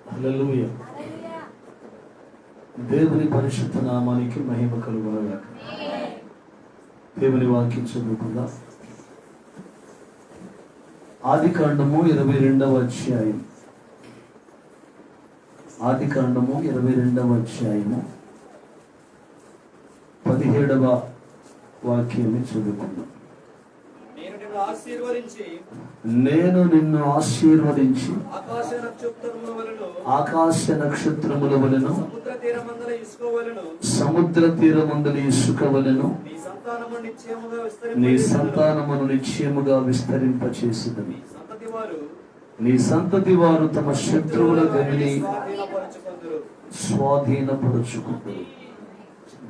హల్లెలూయా. దేవుని పరిశుద్ధ నామానికి మహిమ కలుగునుగాక. దేవుని వాక్యం చదువుకుందాం. ఆదికాండము 22వ అధ్యాయం. ఆదికాండము 22వ అధ్యాయము 17వ వాక్యాన్ని చదువుకుందాం. నేను నిన్ను ఆశీర్వదించి ఆకాశ నక్షత్రముల వలెను సముద్ర తీరమందల ఇసుక వలెను నీ సంతానమును నిశ్చయముగా విస్తరింపచేసినవి. నీ సంతతి వారు తమ శత్రువుల గవిని స్వాధీనపరుచుకుంటారు.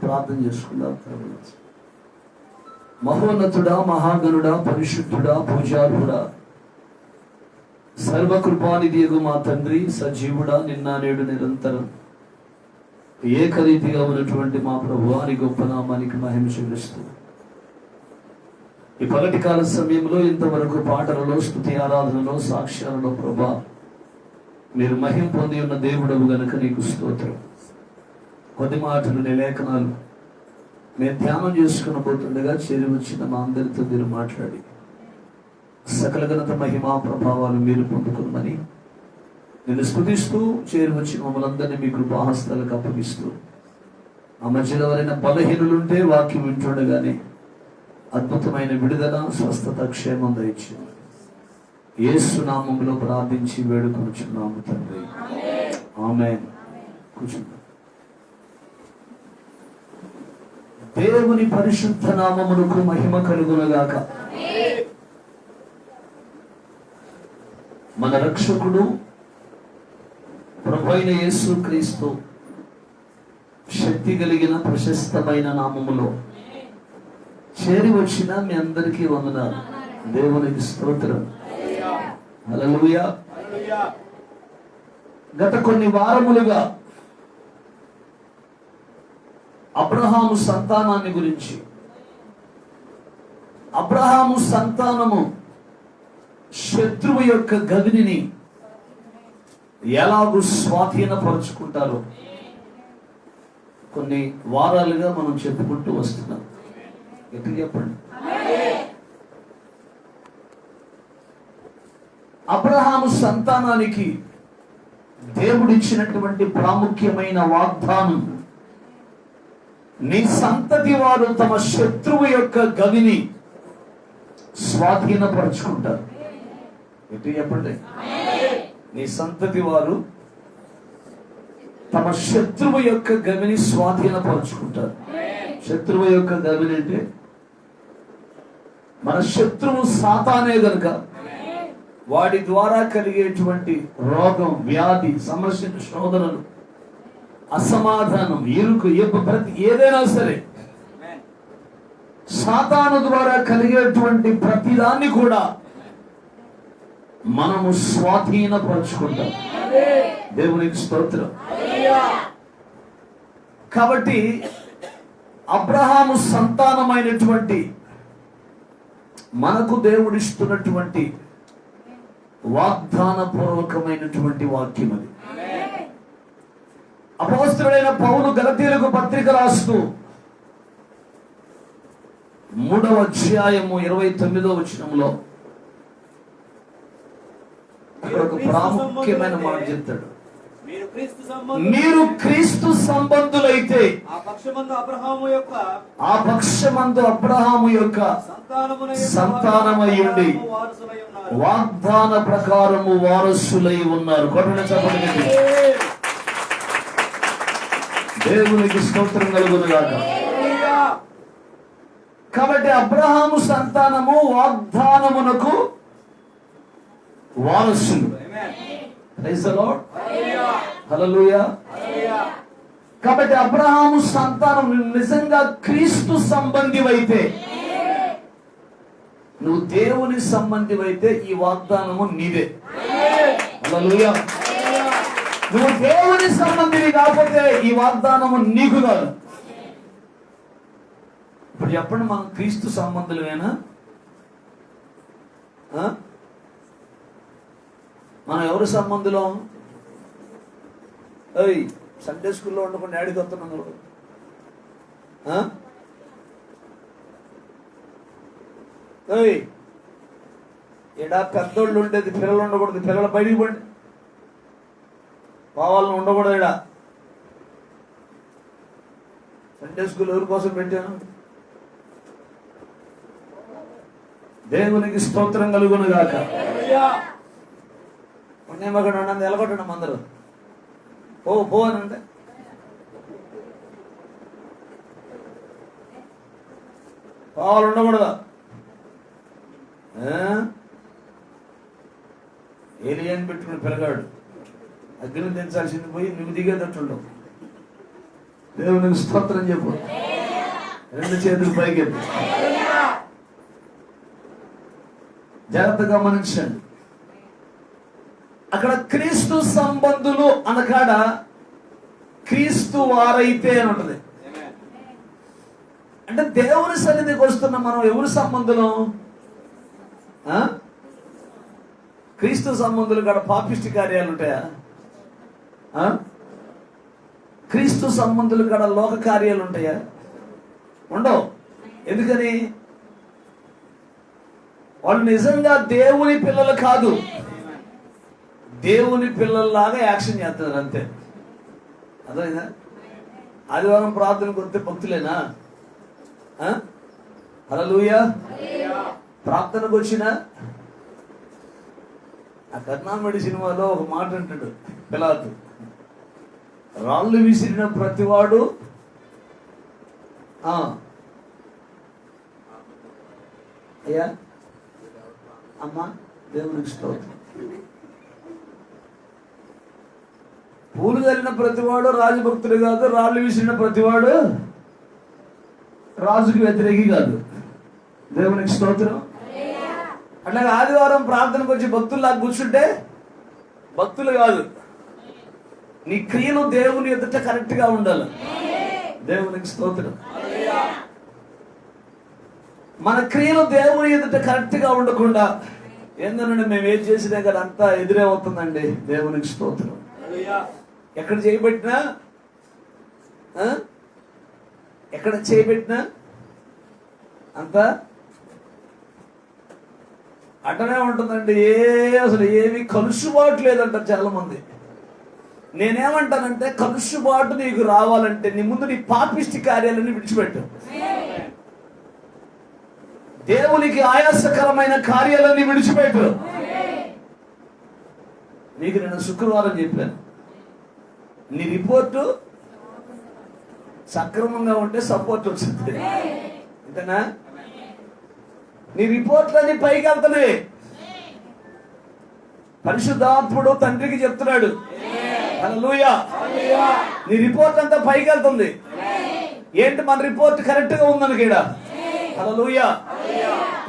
ప్రార్థన చేసుకుందాం. మహోన్నతుడా, మహాగణుడా, పరిశుద్ధుడా, పూజార్హుడా, సర్వకృపానిధియగు మా తండ్రి, సజీవుడా, నిన్న నేడు నిరంతరం ఏకరీతిగా ఉన్నటువంటి మా ప్రభువా, నీ గొప్ప నామానికి మహిమ చెల్లిస్తూ ఈ పగటి కాల సమయంలో ఇంతవరకు పాటలలో, స్తుతి ఆరాధనలో, సాక్ష్యాలలో ప్రభా మీరు మహిమ పొంది ఉన్న దేవుడవు గనుక నీకు స్తోత్రం. కొద్ది మాటలు నీ లేఖనాలు మేము ధ్యానం చేసుకుని పోతుండగా చేరి వచ్చిన మా అందరితో మీరు మాట్లాడి సకల ఘనత మహిమా ప్రభావాలు మీరు పొందుకున్నమని నేను స్తుతిస్తూ చేరి వచ్చిన మమ్మల్ని అందరినీ మీ కృపాహస్తాలకు అప్పగిస్తూ ఆ మధ్యలో ఎవరైనా బలహీనులుంటే వాక్యం వింటుండగానే అద్భుతమైన విడుదల, స్వస్థత, క్షేమం దయచేయండి. యేసు నామములో ప్రార్థించి వేడుకొనుచున్నాము తండ్రి, ఆమేన్. కూర్చుందాం. దేవుని పరిశుద్ధ నామమునకు మహిమ కలుగునగాక. మన రక్షకుడు ప్రభువైన యేసు క్రీస్తు శక్తి కలిగిన ప్రశస్తమైన నామములో చేరి వచ్చిన మీ అందరికీ వందనాలు. దేవునికి స్తోత్రం. హల్లెలూయా. గత కొన్ని వారములుగా అబ్రహాము సంతానాన్ని గురించి, అబ్రహాము సంతానము శత్రువు యొక్క గవిని ఎలాగూ స్వాధీనపరుచుకుంటారో కొన్ని వారాలుగా మనం చెప్పుకుంటూ వస్తున్నాం. ఎట్లా చెప్పండి? అబ్రహాము సంతానానికి దేవుడిచ్చినటువంటి ప్రాముఖ్యమైన వాగ్దానం, నీ సంతతి వారు తమ శత్రువు యొక్క గవిని స్వాధీనపరుచుకుంటారు. ఎటు చెప్పండి? నీ సంతతి వారు తమ శత్రువు యొక్క గవిని స్వాధీనపరుచుకుంటారు. శత్రువు యొక్క గవిని అంటే మన శత్రువు సాతానే గనుక వాడి ద్వారా కలిగేటువంటి రోగం, వ్యాధి, సమస్య, శోధనలు, అసమాధానం, ఇరుకు, ప్రతి ఏదైనా సరే సాతాను ద్వారా కలిగేటువంటి ప్రతిదాన్ని కూడా మనము స్వాధీనపరుచుకుంటాం. దేవునికి స్తోత్రం. కాబట్టి అబ్రహాము సంతానమైనటువంటి మనకు దేవుడిస్తున్నటువంటి వాగ్దాన పూర్వకమైనటువంటి వాక్యం అది. అపోస్తలుడైన పౌలు గలతీయులకు పత్రిక రాస్తూ 3వ అధ్యాయము 29వ వచనంలో ఒక ప్రాముఖ్యమైన మాట చెప్తాడు. మీరు క్రీస్తు సంబంధులైతే ఆ పక్షమందు అబ్రహాము యొక్క సంతానమయ్యుండి వాగ్దాన ప్రకారము వారసులై ఉన్నారు. కొట్టండి చెప్పండి. దేవునికి స్తోత్రం కలుగునుగాక. కాబట్టి అబ్రహాము సంతానము వాగ్దానమునకు వారసులు. Praise the Lord. హల్లెలూయా. కాబట్టి అబ్రహాము సంతానం నిజంగా క్రీస్తు సంబంధివైతే, నువ్వు దేవుని సంబంధివైతే ఈ వాగ్దానము నీదే. హల్లెలూయా. నువ్వు దేవుని సంబంధివి కాకపోతే ఈ వాగ్దానము నీకు కాదు. ఇప్పుడు చెప్పండి, మనం క్రీస్తు సంబంధులమేనా? మనం ఎవరు సంబంధులం? ఏయ్, సండే స్కూల్లో ఉండకుండా డాడీకి వస్తున్నాను. ఏయ్, ఎడా పెద్దోళ్ళు ఉండేది, పిల్లలు ఉండకూడదు. పిల్లలు బయటికి పండి, పావాలను ఉండకూడదు. ఎడా సండే స్కూల్ ఎవరి కోసం పెట్టాను? దేవునికి స్తోత్రం కలుగును గాక. పుణ్యమగడు అన్నది ఎలగొట్టడం అందరూ పో అని అంటే పావాలు ఉండకూడదా? ఏలియన్ పెట్టుకుని పిల్లగాడు అగ్ని దించాల్సింది పోయి నువ్వు దిగేటట్టుండవు. దేవునికి స్తోత్రం చెప్పు. 2 చేతులు పైకి జాగ్రత్తగా గమనించండి. అక్కడ క్రీస్తు సంబంధులు అనకాడ క్రీస్తు వారైతే అని ఉంటుంది. అంటే దేవుని సన్నిధికి వస్తున్న మనం ఎవరు సంబంధులు? క్రీస్తు సంబంధులు కాడ పాపిష్టి కార్యాలు ఉంటాయా? క్రీస్తు సంబంధులు కాడ లోక కార్యాలు ఉంటాయా? ఉండవు. ఎందుకని? వాళ్ళు నిజంగా దేవుని పిల్లలు కాదు, దేవుని పిల్లల్లాగా యాక్షన్ చేస్తున్నారు అంతే. అర్థమైందా? ఆదివారం ప్రార్థనకు వస్తే భక్తులేనా? హల్లెలూయా. ప్రార్థనకు వచ్చిన ఆ కర్ణామడి సినిమాలో ఒక మాట అంటాడు పిలాతు, రాళ్ళు విసిరిన ప్రతివాడు అయ్యా అమ్మా దేవునికి స్తోత్రం. పూలు చల్లిన ప్రతివాడు రాజభక్తుడు కాదు, రాళ్ళు విసిరిన ప్రతివాడు రాజుకి వ్యతిరేకి కాదు. దేవునికి స్తోత్రం. అట్లాగే ఆదివారం ప్రార్థనకు వచ్చి భక్తుల్లా కూర్చుంటే భక్తులు కాదు, నీ క్రియలు దేవుని ఎదుట కరెక్ట్ గా ఉండాలి. దేవునికి స్తోత్రం. మన క్రియలు దేవుని ఎదుట కరెక్ట్ గా ఉండకుండా ఏందనండి మేము ఏం చేసినా కదా అంతా ఎదురే అవుతుందండి. దేవునికి స్తోత్రం. ఎక్కడ చేయబెట్టినా ఎక్కడ చేయబెట్టినా అంతా అట్టనే ఉంటుందండి. అసలు ఏమి కలుసుబాటు లేదంటారు చాలా మంది. నేనేమంటానంటే కలుసుబాటు నీకు రావాలంటే నీ ముందు నీ పాపిష్టి కార్యాలని విడిచిపెట్టు. దేవునికి ఆయాసకరమైన కార్యాలని విడిచిపెట్టు. నీకు నేను శుక్రవారం చెప్పాను, నీ రిపోర్టు సక్రమంగా ఉంటే సపోర్ట్ వచ్చింది. అంతేనా? నీ రిపోర్ట్లన్నీ పైకి వెళ్తున్నాయి. పరిశుద్ధాత్ముడు తండ్రికి చెప్తున్నాడు, హల్లెలూయా, నీ రిపోర్ట్ అంతా పైకి వెళ్తుంది. ఏంటి? మన రిపోర్ట్ కరెక్ట్ గా ఉందని ఇక్కడ. హల్లెలూయా.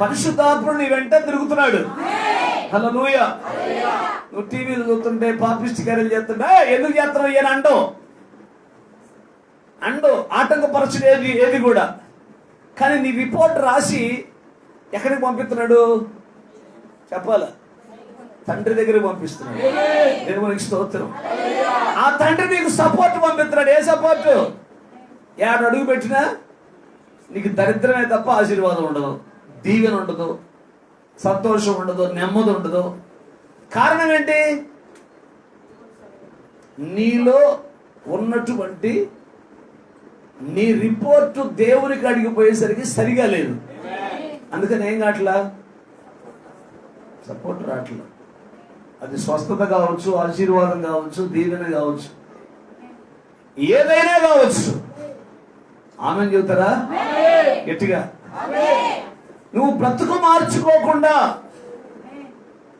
పరిశుద్ధాత్ముడు నీ వెంట తిరుగుతున్నాడు. హల్లెలూయా. నువ్వు టీవీలు చూస్తుంటే పాపిష్టి కార్యాలు చేస్తుంటే ఎందుకు చేస్తున్నావు ఈయన అండు ఆటంకపరచు ఏది కూడా. కానీ నీ రిపోర్ట్ రాసి ఎక్కడికి పంపిస్తున్నాడు చెప్పాల? తండ్రి దగ్గరికి పంపిస్తున్నాడు. దేవునికి స్తోత్రం. ఆ తండ్రి నీకు సపోర్ట్ పంపిస్తున్నాడు. ఏ సపోర్టు? ఏడు అడుగు పెట్టినా నీకు దరిద్రమే తప్ప ఆశీర్వాదం ఉండదు, దీవెన ఉండదు, సంతోషం ఉండదు, నెమ్మది ఉండదు. కారణం ఏంటి? నీలో ఉన్నటువంటి నీ రిపోర్టు దేవునికి అడిగిపోయేసరికి సరిగా లేదు. అందుకని ఏం కావట్లా? సపోర్ట్ రావట్లా. అది స్వస్థత కావచ్చు, ఆశీర్వాదం కావచ్చు, దీవెన కావచ్చు, ఏదైనా కావచ్చు. ఆమెను చెబుతారా గట్టిగా? నువ్వు బ్రతుకు మార్చుకోకుండా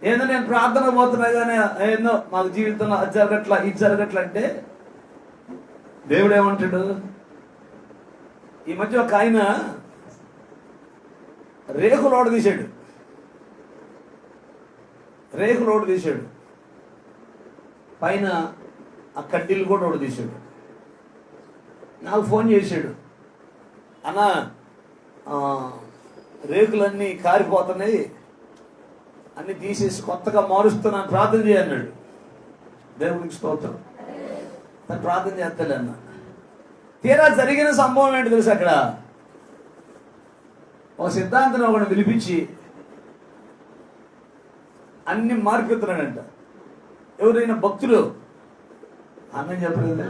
ఏందో నేను ప్రార్థన పోతున్నా కానీ ఏందో మాకు జీవితంలో అది జరగట్లా ఇది జరగట్లా అంటే దేవుడు ఏమంటాడు? ఈ మధ్య ఒక ఆయన రేకులోడు తీశాడు, పైన ఆ కడ్డీలు కూడా ఒకటి తీశాడు. నాకు ఫోన్ చేశాడు, అన్నా రేకులన్నీ కారిపోతున్నాయి, అన్ని తీసేసి కొత్తగా మారుస్తున్నాను, ప్రార్థన చేయన్నాడు. దేవునికి స్తోత్రం. తను ప్రార్థన చేస్తాడు అన్న. తీరా జరిగిన సంభవం ఏంటి తెలుసు? అక్కడ ఒక సిద్ధాంతం ఒకటి పిలిపించి అన్ని మార్పిస్తున్నాడంట. ఎవరైనా భక్తులు అన్నని చెప్పలేదు,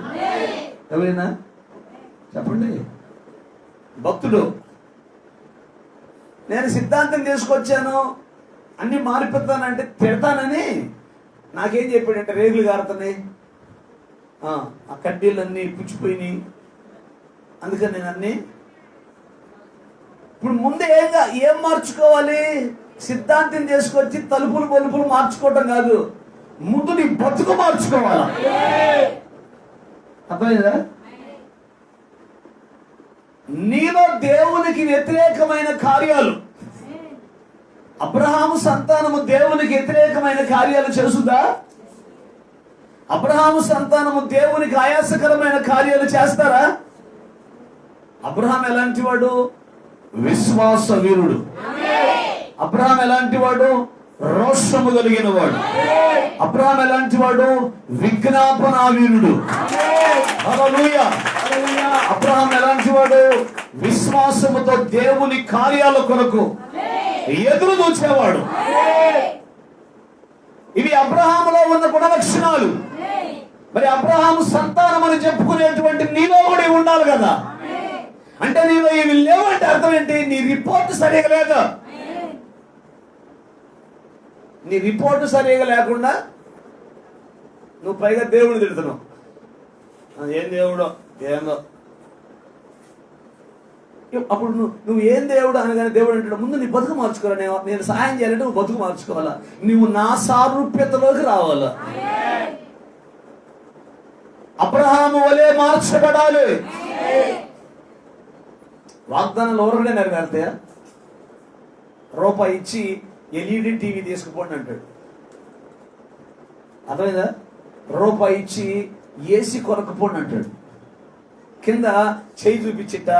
ఎవరైనా చెప్పండి. భక్తుడు, నేను సిద్ధాంతం తీసుకొచ్చాను, అన్ని మారిపోతానంటే తిడతానని నాకేం చెప్పాడంటే, రేగులు కారుతున్నాయి, ఆ కడ్డీలన్నీ పుచ్చిపోయినాయి, అందుకని నేను అన్ని ఇప్పుడు ముందే ఏం మార్చుకోవాలి? సిద్ధాంతం చేసుకొచ్చి తలుపులు బలుపులు మార్చుకోవటం కాదు, ముందు నీ బతుకు మార్చుకోవాలా. అర్థమైందా? నీలో దేవునికి వ్యతిరేకమైన కార్యాలు, అబ్రహాము సంతానము దేవునికి వ్యతిరేకమైన కార్యాలు చేస్తుందా? అబ్రహాము సంతానము దేవునికి ఆయాసకరమైన కార్యాలు చేస్తారా? అబ్రహాం ఎలాంటి వాడు? విశ్వాస వీరుడు. అబ్రహాం ఎలాంటి వాడు? రోషము కలిగిన వాడు. అబ్రహాం ఎలాంటి వాడు? విజ్ఞాపనా వీరుడు. హల్లెలూయా. అబ్రహాం ఎలాంటి వాడు? విశ్వాసముతో దేవుని కార్యాల కొరకు ఎదురు చూచేవాడు. ఇవి అబ్రహాములో ఉన్న గుణలక్షణాలు. మరి అబ్రహాము సంతానం అని చెప్పుకునేటువంటి నీలో కూడా ఉండాలి కదా. అంటే నీలో ఇవి లేవంటే అర్థం ఏంటి? నీ రిపోర్ట్ సరిగా లేదు. నీ రిపోర్ట్ సరిగా లేకుండా నువ్వు పైగా దేవుడు తిడుతున్నావు. ఏం దేవుడో ఏందో. అప్పుడు నువ్వు ఏం దేవుడు అనగానే దేవుడు అంటాడు, ముందు నీ బతుకు మార్చుకోవాలి. నేను సహాయం చేయాలంటే నువ్వు బతుకు మార్చుకోవాలా. నువ్వు నా సారూప్యతలోకి రావాలా. అబ్రహాము వలె మార్చబడాలి. వాగ్దానాలు ఎవరికైనా నెరవేరుతాయా? రూపాయి ఇచ్చి ఎల్ఈడి టీవీ తీసుకుపోండి అంటాడు. అర్థమైందా? రూపాయి ఇచ్చి ఏసీ కొనకపోండి అంటాడు. కింద చేయి చూపించిట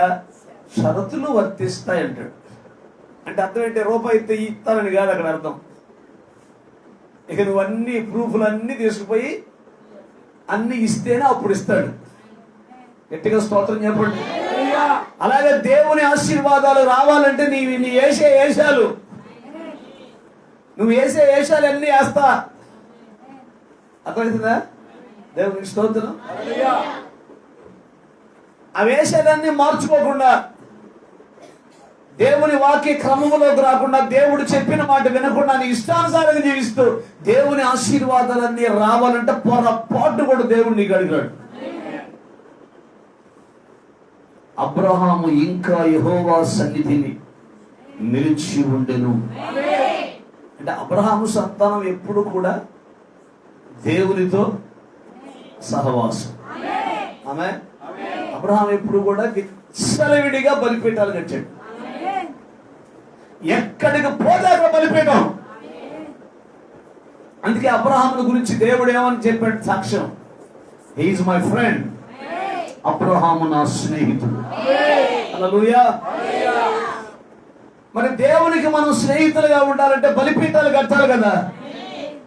షరతులు వర్తిస్తాయి అంటాడు. అంటే అర్థం ఏంటి? రూపాయి ఇస్తే ఇస్తానని కాదు అక్కడ అర్థం. ఇక నువ్వు అన్ని ప్రూఫ్లు అన్ని తీసుకుపోయి అన్ని ఇస్తేనే అప్పుడు ఇస్తాడు. గట్టిగా స్తోత్రం చెప్పండి. అలాగే దేవుని ఆశీర్వాదాలు రావాలంటే నీ వేసే వేషాలు, నువ్వు వేసే వేషాలు అన్ని వేస్తా. అర్థమవుతుందా? దేవునికి స్తోత్రం. ఆ వేషాలన్నీ మార్చుకోకుండా, దేవుని వాక్య క్రమములోకి రాకుండా, దేవుడు చెప్పిన మాట వినకుండా నీ ఇష్టానుసారంగా జీవిస్తూ దేవుని ఆశీర్వాదాలన్నీ రావాలంటే పొరపాటు కూడా దేవుడు నీకు అడిగాడు. అబ్రహాము ఇంకా యెహోవా సన్నిధిని నిలిచి ఉండెను. అంటే అబ్రహాము సంతానం ఎప్పుడు కూడా దేవునితో సహవాసం. ఆమె అబ్రహాం ఎప్పుడు కూడా విచ్చలవిడిగా బలిపీఠాలు కట్టాడు. ఎక్కడికి పోతే అక్కడ బలిపీఠం. అందుకే అబ్రహాముల గురించి దేవుడు ఏమని చెప్పాడు? సాక్ష్యం, he is my friend. Abraham నా స్నేహితుడు. హల్లెలూయా. మరి దేవునికి మనం స్నేహితులుగా ఉండాలంటే బలిపీఠాలు కట్టాలి కదా,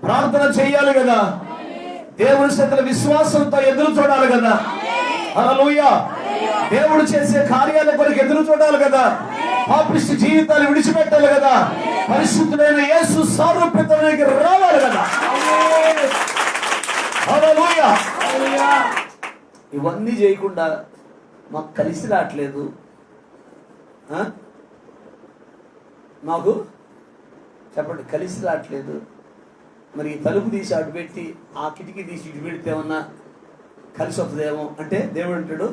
ప్రార్థన చేయాలి కదా, దేవుని చేతుల విశ్వాసంతో ఎదురు చూడాలి కదా. హల్లెలూయా. దేవుడు చేసే కార్యాల కొరకు ఎదురు చూడాలి కదా. పాపిష్టి జీవితాలు విడిచిపెట్టాలి కదా. పరిశుద్ధుడైన యేసు సారూప్యతలోకి రావాలి కదా. హల్లెలూయా. ఇవన్నీ చేయకుండా మాకు కలిసి రావట్లేదు, మాకు చెప్పండి, కలిసి రావట్లేదు. మరి ఈ తలుపు తీసి అటు పెట్టి ఆ కిటికీ తీసి ఇటు పెడితే ఏమన్నా కలిసి వస్తుందేమో అంటే దేవుడు అంటాడు,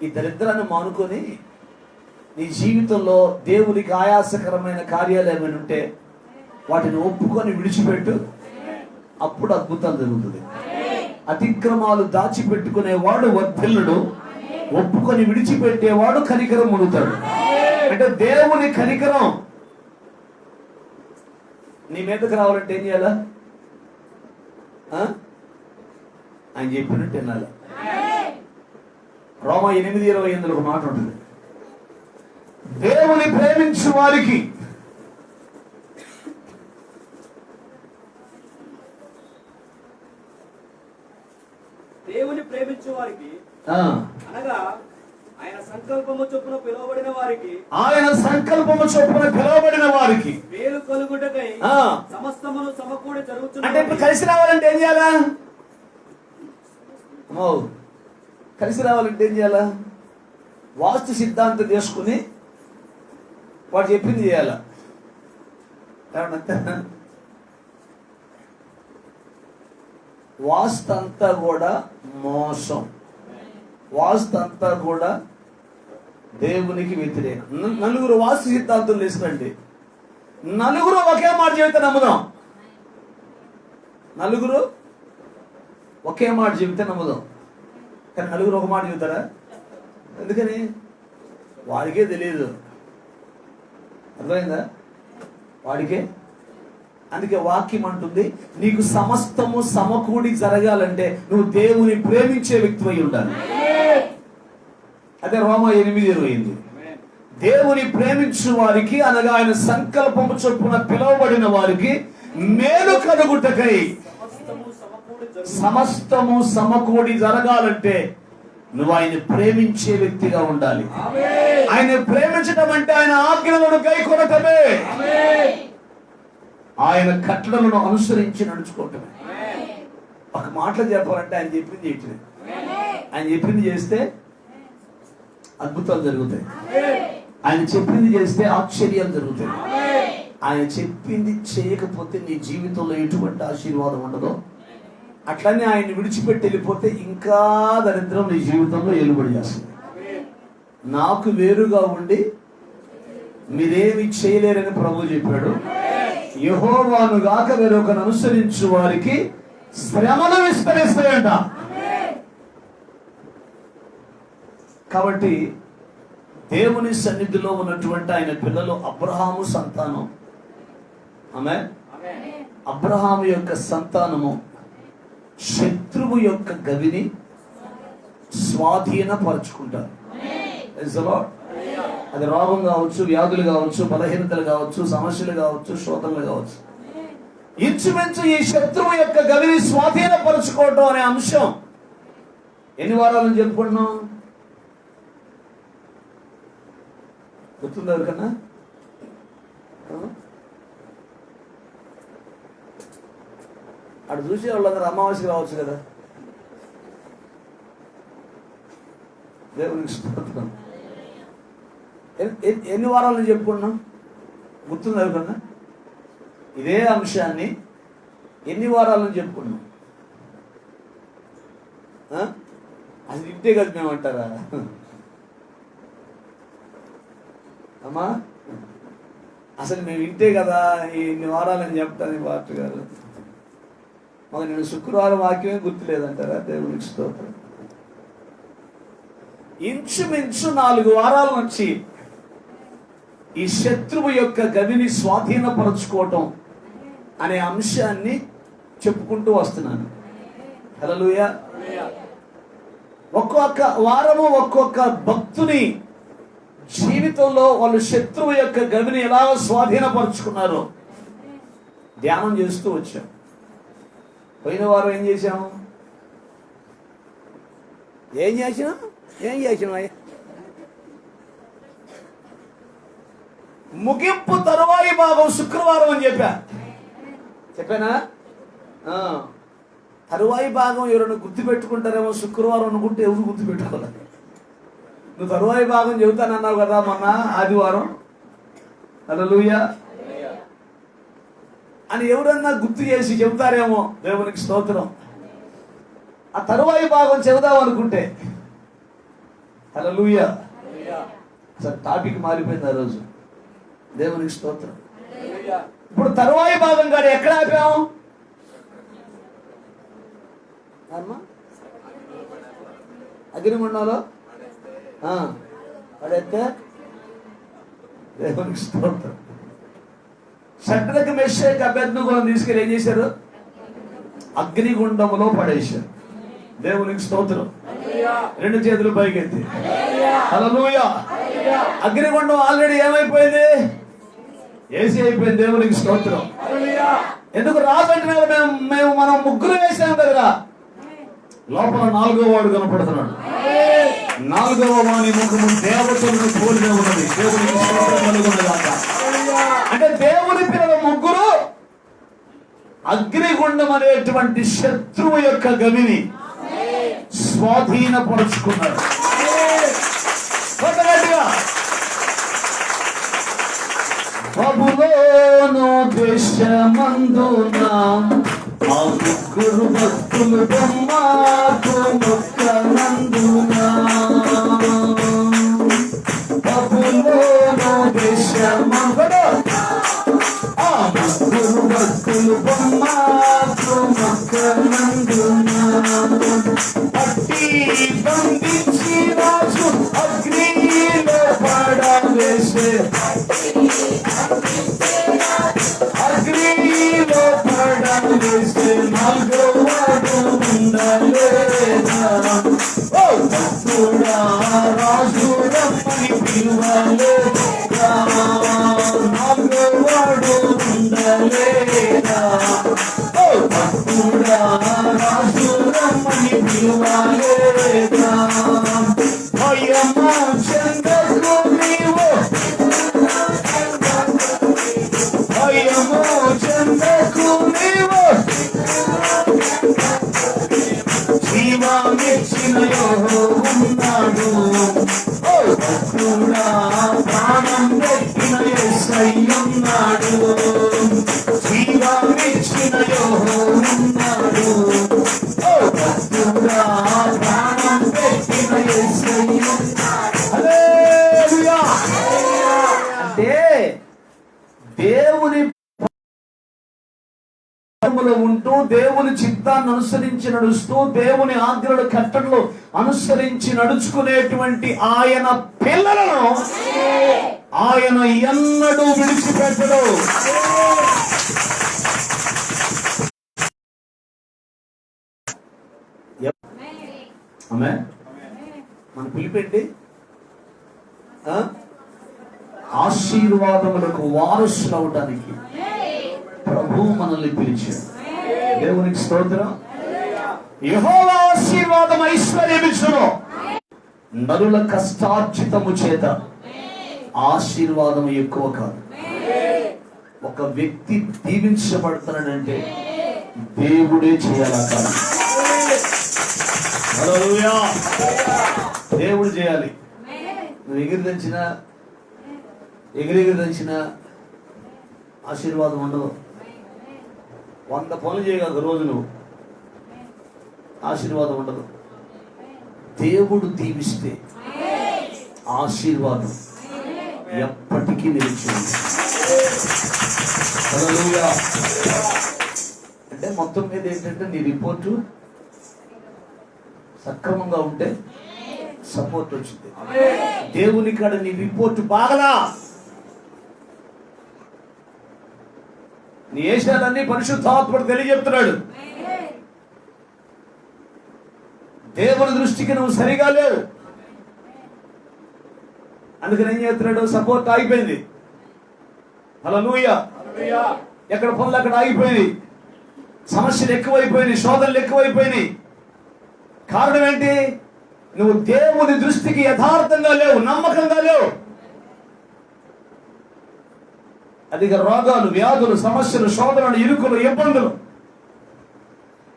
ఈ దరిద్రాన్ని మానుకొని నీ జీవితంలో దేవునికి ఆయాసకరమైన కార్యాలు ఏమైనా ఉంటే వాటిని ఒప్పుకొని విడిచిపెట్టు, అప్పుడు అద్భుతాలు జరుగుతుంది. అతిక్రమాలు దాచిపెట్టుకునేవాడు వర్ధిల్లుడు, ఒప్పుకొని విడిచిపెట్టేవాడు కనికరం పొందుతాడు. అంటే దేవుని కనికరం నీ మీదకి రావాలంటే ఏం చేయాలా? ఆయన చెప్పినట్టు వినాలి. రోమా 8:28 ఒక మాట ఉంటుంది, దేవుని ప్రేమించు వారికి అనగా ఆయన సంకల్పము చొప్పున పిలువబడిన వారికి మేలు కలుగుటకై సమస్తమును సమకూడి జరుగుతుంది. అంటే ఇప్పుడు కలిసి రావాలంటే ఏం చేయాలా? కలిసి రావాలంటే ఏం చేయాలా? వాస్తు సిద్ధాంతం చేసుకుని వాడు చెప్పింది చేయాలా? వాస్తు అంతా కూడా మోసం, వాస్తు అంతా కూడా దేవునికి వ్యతిరేకం. నలుగురు వాస్తు సిద్ధాంతం తీసుకుంటే నలుగురు ఒకే మాట చెబితే నమ్ముదాం, నలుగురు ఒకే మాట చెబితే నమ్ముదాం. కానీ నలుగురు ఒక మాట చెబుతారా? ఎందుకని? వాడికే తెలియదు. అర్థమైందా? వాడికే. అందుకే వాక్యం అంటుంది, నీకు సమస్తము సమకూడి జరగాలంటే నువ్వు దేవుని ప్రేమించే వ్యక్తి అయి ఉండాలి. అదే రోమా 8:20. దేవుని ప్రేమించు వారికి అనగా ఆయన సంకల్పము చొప్పున పిలువబడిన వారికి మేలు కలుగుటకై సమస్తము సమకూడి జరగాలంటే నువ్వు ఆయన ప్రేమించే వ్యక్తిగా ఉండాలి. ఆయన ప్రేమించడం అంటే ఆయన ఆజ్ఞలను గైకొనటమే, ఆయన కట్టడలను అనుసరించి నడుచుకోవటమే. ఒక మాటలు చెప్పాలంటే ఆయన చెప్పింది చేయటమే. ఆయన చెప్పింది చేస్తే అద్భుతాలు జరుగుతాయి, ఆయన చెప్పింది చేస్తే ఆశ్చర్యాలు జరుగుతాయి. ఆయన చెప్పింది చేయకపోతే నీ జీవితంలో ఎటువంటి ఆశీర్వాదం ఉండదో, అట్లనే ఆయన విడిచిపెట్టి వెళ్ళిపోతే ఇంకా దరిద్రం నీ జీవితంలో ఏలుబడి చేస్తుంది. నాకు వేరుగా ఉండి మీరేమి చేయలేరని ప్రభువు చెప్పాడు. యెహోవాను గాక వేరొకను అనుసరించు వారికి శ్రమలు విస్తరిస్తాయంట. కాబట్టి దేవుని సన్నిధిలో ఉన్నటువంటి ఆయన పిల్లలు అబ్రహాము సంతానం. ఆమె అబ్రహాము యొక్క సంతానము శత్రువు యొక్క గవిని స్వాధీనపరుచుకుంటారు. అది రోగం కావచ్చు, వ్యాధులు కావచ్చు, బలహీనతలు కావచ్చు, సమస్యలు కావచ్చు, శోధనలు కావచ్చు. ఇంచుమించు ఈ శత్రువు యొక్క గవిని స్వాధీనపరుచుకోవటం అనే అంశం ఎన్ని వారాలను చెప్పుకుంటున్నాం? గుర్తుంది ఎవరికన్నా? అటు చూసే వాళ్ళందరూ అమావాస్యకి రావచ్చు కదా. దేవునికి స్తోత్రం. ఎన్ని వారాలు చెప్పుకున్నాం? గుర్తుంది ఎవరికన్నా? ఇదే అంశాన్ని ఎన్ని వారాలను చెప్పుకున్నాం? అది ఇంటే కదా మేమంటారా అమ్మా? అసలు మేము ఇంటే కదా ఇన్ని వారాలని చెప్తాను పాస్టర్ గారు. మాకు నేను శుక్రవారం వాక్యమే గుర్తులేదంటారా? దేవునికి స్తోత్రం. ఇంచుమించు 4 వారాల నుంచి ఈ శత్రువు యొక్క గవిని స్వాధీనపరచుకోవటం అనే అంశాన్ని చెప్పుకుంటూ వస్తున్నాను. హల్లెలూయా. ఒక్కొక్క వారము ఒక్కొక్క భక్తుని జీవితంలో వాళ్ళు శత్రువు యొక్క గవిని ఎలా స్వాధీనపరుచుకున్నారో ధ్యానం చేస్తూ వచ్చాం. పోయిన వారం ఏం చేశాము? ఏం చేసినా ముగింపు తరువాయి భాగం శుక్రవారం అని చెప్పానా? తరువాయి భాగం ఎవరైనా గుర్తు పెట్టుకుంటారేమో. శుక్రవారం అనుకుంటే ఎవరు గుర్తు పెట్టుకోవాలి? నువ్వు తరువాయి భాగం చెబుతానన్నావు కదా మొన్న ఆదివారం. హల్లెలూయా అని ఎవరన్నా గుర్తు చేసి చెబుతారేమో. దేవునికి స్తోత్రం. ఆ తరువాయి భాగం చెబుదాం అనుకుంటే హల్లెలూయా సార్ టాపిక్ మారిపోయింది ఆ రోజు. దేవునికి స్తోత్రం. ఇప్పుడు తరువాయి భాగం కాదు ఎక్కడ ఆపాము? అగ్నిగుండంలో పడేస్తే దేవునికి స్తోత్రం. షడ్రకు మెషేక్ అబేద్నెగోను తీసుకెళ్ళి ఏం చేశారు? అగ్నిగుండములో పడేశారు. దేవునికి స్తోత్రం. 2 చేతులు పైకెత్తి హల్లెలూయా. అగ్నిగుండం ఆల్రెడీ ఏమైపోయింది? ఏసీ అయిపోయింది. దేవునికి స్తోత్రం. ఎందుకు రాజు అంటే మనం ముగ్గురు వేసాం కదా, లోపల 4వ వాడు కనపడుతున్నాడు. 4వ వాని ముఖము దేవతలను పోలిన ఉన్నది. దేవునికి స్తోత్రం కలుగునుగాక. అంటే దేవుని పిల్లల ముగ్గురు అగ్నిగుండం అనేటువంటి శత్రువు యొక్క గవిని స్వాధీనపరుచుకున్నారు. బబులోను దేశమందున ఆ ముగ్గురు భక్తులు బొమ్మకు మొక్కనందున, బబులోను దేశమందున ఆ ముగ్గురు భక్తులు బొమ్మకు మొక్కనందున, పట్టి బంధించి రాజు అగ్నిలో పడవేసే, అగ్నిలో పడవేసే 4వ వాడు ఉండలేదా? ఓ భక్తుడా రాజు రమ్మని పిలువలేదా? 4వ వాడు ఉండలేదా? ఓ భక్తుడా రాజు రమ్మని పిలువలేదా? భయమా చెందకు నీవు, భయము చెందకు నీవు, జీవాన్నిచ్చిన యెహోవా ఉన్నాడు. ఓ భక్తుడా ప్రాణం పెట్టిన యేసయ్య ఉన్నాడు. జీవాన్నిచ్చిన యెహోవా ఉన్నాడు. ఓ భక్తుడా ప్రాణం పెట్టిన యేసయ్య ఉన్నాడు. హల్లెలూయా. అంటే దేవుని ఉంటూ, దేవుని చిత్తాన్ని అనుసరించి నడుస్తూ, దేవుని ఆజ్ఞలు కట్టడలు అనుసరించి నడుచుకునేటువంటి ఆయన పిల్లలను ఆయన ఎన్నడూ విడిచిపెట్టడు. ఆమేన్. మన పిలిపెట్టి ఆశీర్వాదములకు వారసులు అవడానికి ప్రభువు మనల్ని పిలిచాడు. దేవునికి స్తోత్రం. యెహోవా ఆశీర్వాదం ఐశ్వర్యమిచ్చును, నరుల కష్టార్జితము చేత ఆశీర్వాదం ఎక్కువ కాదు. ఒక వ్యక్తి దీవించబడతాడంటే దేవుడే చేయాలా కాదు. హల్లెలూయా. దేవుడు చేయాలి. నువ్వు ఎగిరి దంచిన ఆశీర్వాదం ఉండదు. 100 పనులు చేయగలరు రోజు, నువ్వు ఆశీర్వాదం ఉండదు. దేవుడు దీవిస్తే ఆశీర్వాదం ఎప్పటికీ నిలిచి ఉంది. హల్లెలూయా. అంటే మొత్తం మీద ఏంటంటే నీ రిపోర్టు సక్రమంగా ఉంటే సపోర్ట్ వచ్చింది. దేవుని కాడ నీ రిపోర్టు బాగలా, నీ ఏషాలన్నీ పరిశుద్ధాత్ముడు తెలియజెప్తున్నాడు. దేవుని దృష్టికి నువ్వు సరిగా లేవు. అందుకని ఏం చేస్తున్నాడు? సపోర్ట్ ఆగిపోయింది. హల్లెలూయా. ఎక్కడ పనులు అక్కడ ఆగిపోయింది. సమస్యలు ఎక్కువైపోయినాయి, శోధనలు ఎక్కువైపోయినాయి. కారణం ఏంటి? నువ్వు దేవుని దృష్టికి యథార్థంగా లేవు, నమ్మకంగా లేవు. అధిక రోగాలు, వ్యాధులు, సమస్యలు, శోధనలు, ఇరుకులు, ఇబ్బందులు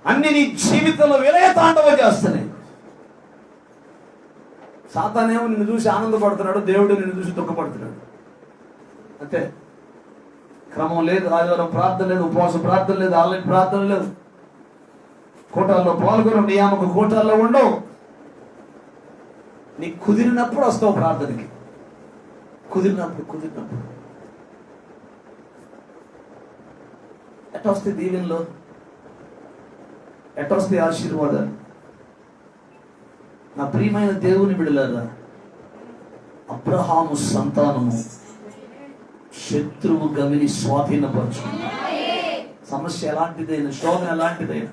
అన్ని నీ జీవితంలో విలయ తాండవం చేస్తున్నాయి. సాతానేమో నిన్ను చూసి ఆనందపడుతున్నాడు, దేవుడు నిన్ను చూసి దుఃఖపడుతున్నాడు. అంతే. క్రమం లేదు, ఆదివారం ప్రార్థన లేదు, ఉపవాస ప్రార్థన లేదు, ఆన్లైన్ ప్రార్థన లేదు, కూటాల్లో పాల్గొనవు, నియామక కూటాల్లో ఉండవు. నీకు కుదిరినప్పుడు వస్తావు ప్రార్థనకి. కుదిరినప్పుడు ఎట్ట వస్తాయి దీవెనలో, ఎట్ట వస్తాయి ఆశీర్వాదాలు? నా ప్రియమైన దేవుని బిడ్డలారా, అబ్రహాము సంతానము శత్రువు గవిని స్వాధీనపరచుకున్నాడు. సమస్య ఎలాంటిదైనా, శోధన ఎలాంటిదైనా,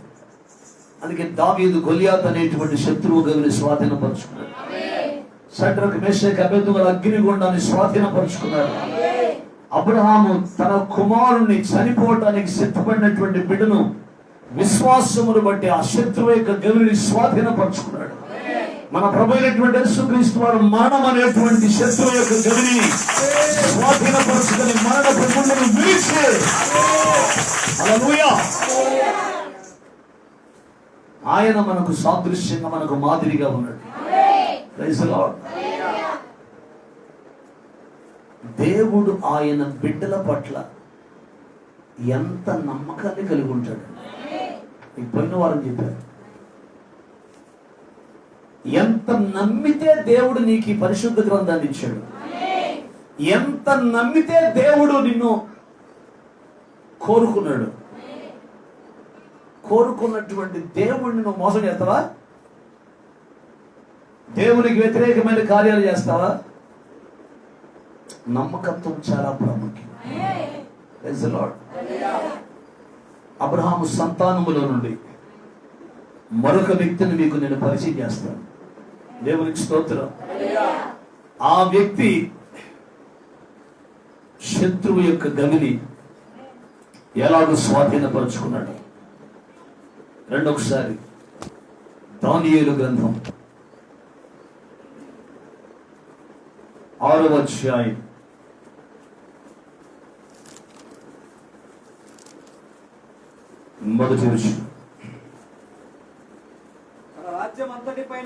అందుకే దావీదు గొలియాత్ అనేటువంటి శత్రువు గవిని స్వాధీనపరచుకున్నాడు. షడ్రకు మేషకు అబేద్నెగోలు అగ్నిగుండాన్ని స్వాధీనపరుచుకున్నారు. అబ్రహాము తన కుమారుణ్ణి చనిపోవటానికి సిద్ధపడినటువంటి బిడ్డను విశ్వాసమును బట్టి ఆ శత్రువు యొక్క గవిని స్వాధీనపరుచుకున్నాడు. మన ప్రభు అయినటువంటి యేసుక్రీస్తు వారు మరణం అనేటువంటి శత్రువు యొక్క గవిని స్వాధీనపరుచుకుని మరణపు గుండెను విరిచి, హల్లెలూయా, ఆయన మనకు సాదృశ్యంగా మనకు మాదిరిగా ఉన్నాడు. Praise the Lord. దేవుడు ఆయన బిడ్డల పట్ల ఎంత నమ్మకాన్ని కలిగి ఉంటాడు. పోయిన వారం చెప్పారు, ఎంత నమ్మితే దేవుడు నీకు ఈ పరిశుద్ధ గ్రంథాన్ని ఇచ్చాడు, ఎంత నమ్మితే దేవుడు నిన్ను కోరుకున్నాడు. కోరుకున్నటువంటి దేవుడిని నువ్వు మోసం చేస్తావా? దేవునికి వ్యతిరేకమైన కార్యాలు చేస్తావా? నమ్మకత్వం చాలా ప్రాముఖ్యం. Praise the Lord. అబ్రహాము సంతానములో నుండి మరొక వ్యక్తిని మీకు నేను పరిచయం చేస్తాను. దేవునికి స్తోత్రం. ఆ వ్యక్తి శత్రువు యొక్క గవిని ఎలాగో స్వాధీనపరుచుకున్నాడు. రెండొకసారి దానియేలు గ్రంథం 6వ అధ్యాయం 1వ వచనం.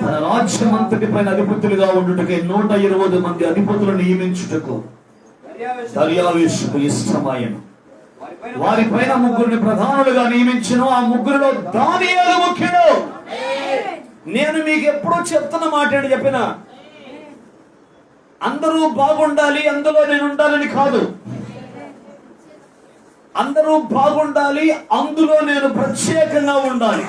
తన రాజ్యం అంతటిపైన అధిపతులుగా ఉండుటకై 120 మంది అధిపతులను నియమించుటకు దర్యావేషుకు ఇష్టమాయను. వారిపైన 3 ప్రధానులుగా నియమించను. ఆ 3లో దానియేలు ముఖ్యుడు. నేను మీకు ఎప్పుడూ చెప్తున్న మాట ఏంటి చెప్పిన, అందరూ బాగుండాలి అందులో నేను ఉండాలని కాదు, అందరూ బాగుండాలి అందులో నేను ప్రత్యేకంగా ఉండాలి.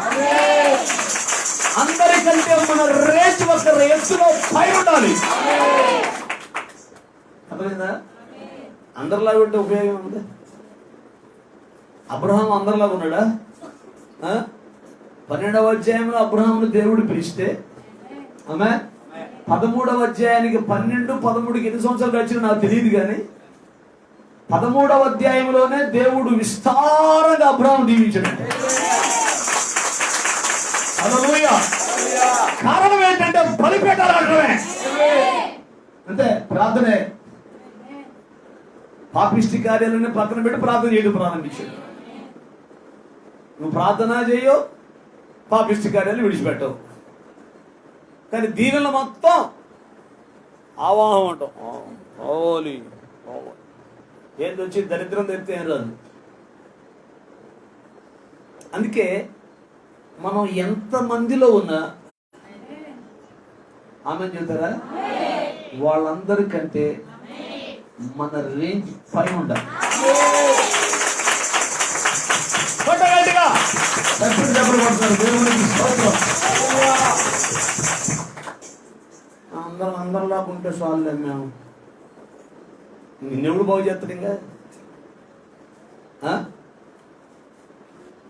అందరికంటే మన రేంజ్ ఒక ఎత్తులో పై ఉండాలి. అర్థమైందా? అందరిలాగా ఉంటే ఉపయోగం ఉంది. అబ్రహాం అందరిలాగా ఉన్నాడా? 12వ అధ్యాయంలో అబ్రహామును దేవుడు పిలిస్తే, ఆమె 13వ అధ్యాయానికి 12, 13కి ఎన్ని సంవత్సరాలు గడిచిన నాకు తెలియదు, కానీ 13వ అధ్యాయంలోనే దేవుడు విస్తారంగా అబ్రహాం దీవించాడు. హల్లెలూయా. కారణం ఏంటంటే బలిపీఠాలు అంటే ప్రార్థనే. పాపిష్టి కార్యాలన్నీ పక్కన పెట్టి ప్రార్థన చేయడం ప్రారంభించాడు. నువ్వు ప్రార్థన చేయో, పాపిష్టి కార్యాలు విడిచిపెట్టవు. కానీ దీవెనలు మొత్తం ఆవాహం అంటాం. ఓలి ఏంది వచ్చి దరిద్రం తెరితే ఏం రాదు. అందుకే మనం ఎంత మందిలో ఉన్నా ఆమె చెప్తారా, వాళ్ళందరికంటే మన రేంజ్ పై ఉండాలి. అందరిలా ఉంటే చాలులే, మేము నిన్నెప్పుడు బాగు చేస్తాడు, ఇంకా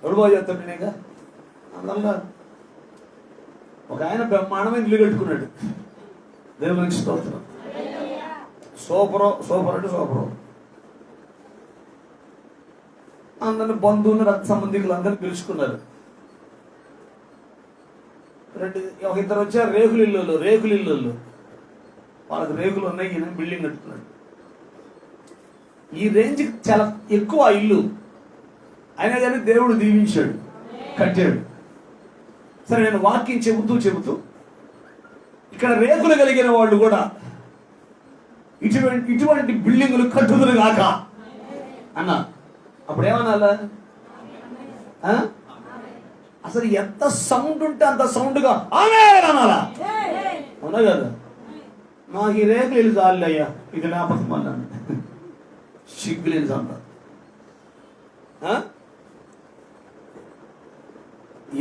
ఎవడు బాగు చేస్తాడు? నేను ఇంకా అందరిలా ఒక ఆయన బ్రహ్మాండమైన ఇల్లు కట్టుకున్నాడు. దేవునికి స్తోత్రం. సూపర్ అంటే సూపరు. అందరిని బంధువులు, రక్త సంబంధికులు అందరినీ పిలుచుకున్నారు. ఒక ఇద్దరు వచ్చారు రేకుల ఇల్లు. వాళ్ళకి రేకులు ఉన్నాయి, ఈయన బిల్డింగ్ కట్టుకున్నాడు. ఈ రేంజ్ చాలా ఎక్కువ ఆ ఇల్లు అయినా కానీ దేవుడు దీవించాడు, కట్టాడు. సరే, నేను వాక్యం చెబుతూ ఇక్కడ రేకులు కలిగిన వాళ్ళు కూడా ఇటువంటి బిల్డింగులు కట్టుదురు కాక అన్నా. అప్పుడు ఏమనాలా? అసలు ఎంత సౌండ్ ఉంటే అంత సౌండ్గా ఆమేన్ అనాలా? అవునా కదా? నాకు ఈ రేకులు వెళ్ళి చాలు అయ్యా, ఇది లేకపోతే మళ్ళా సిగ్గులేదు అంట.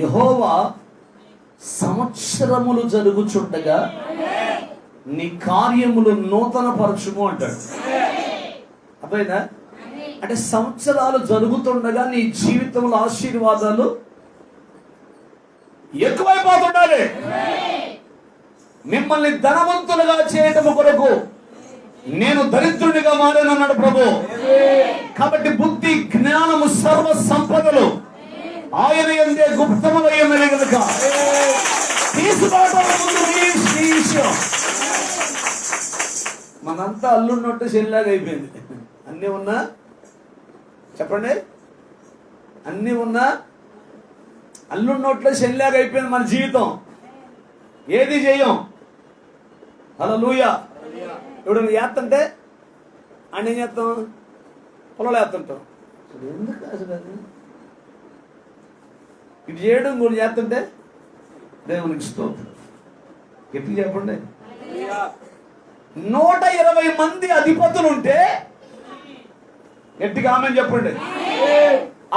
యెహోవా సంవత్సరములు జరుగుచుండగా నీ కార్యములు నూతన పరచుము అంటాడు. అర్థమైందా? అంటే సంవత్సరాలు జరుగుతుండగా నీ జీవితంలో ఆశీర్వాదాలు ఎక్కువైపోతుండాలి. మిమ్మల్ని ధనవంతులుగా చేయటం కొరకు నేను దరిద్రునిగా మారానన్నాడు ప్రభు. కాబట్టి బుద్ధి జ్ఞానము సర్వ సంపదలు ఆయన యందే గుప్తములై ఉన్నవి కనుక తీసుకోవడం ముందు మీ విషయం. మనంతా అల్లున్నట్టు చెల్లాగా అయిపోయింది. అన్నీ ఉన్నా చెప్పండి, అన్నీ ఉన్నా అల్లున్నట్లో చెల్లాగా అయిపోయింది మన జీవితం. ఏది చేయం. హల్లెలూయా. ఇప్పుడు వేస్తుంటే ఆయన ఏం చేస్తాం? పొలంలో వేస్తుంటాం. ఎందుకు అసలు అది ఇది చేయడం కూడా చేస్తుంటే దేవునికి స్తోత్రం. ఎట్లు చెప్పండి. 120 మంది అధిపతులు ఉంటే గట్టిగా ఆమె చెప్పండి.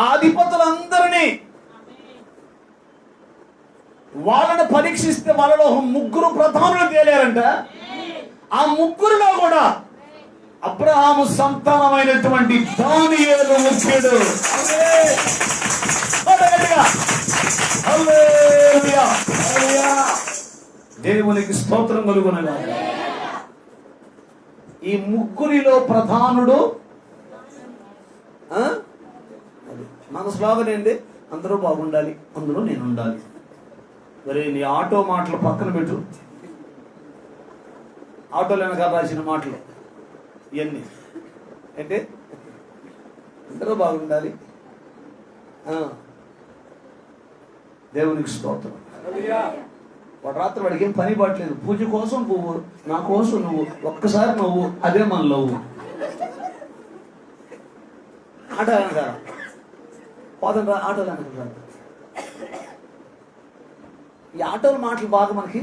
ఆ అధిపతులందరినీ వాళ్ళని పరీక్షిస్తే వాళ్ళలో 3 ప్రధానులు తేలారంట. ఆ 3లో కూడా అబ్రహాము సంతానమైనటువంటి దానియేలు ముఖ్యుడు. దేవునికి స్తోత్రం కలుగునగా. ఈ 3లో ప్రధానుడు మన స్లోగన్ ఏంటి? అందరూ బాగుండాలి, అందులో నేను ఉండాలి. మరి నీ ఆటో మాటలు పక్కన పెట్టు. ఆటోలో వెనకాల రాసిన మాటలు ఇవన్నీ అంటే అందరూ బాగుండాలి. దేవునికి స్తోత్రం. వాడు రాత్రి వాడికి ఏం పని పట్టలేదు. పూజ కోసం పువ్వు, నా కోసం నువ్వు, ఒక్కసారి నువ్వు, అదే మన లవ్వు. ఆటో వెనకాల పోతం రా, ఆటోలు వెనకాల. ఈ ఆటోల మాటలు బాగా మనకి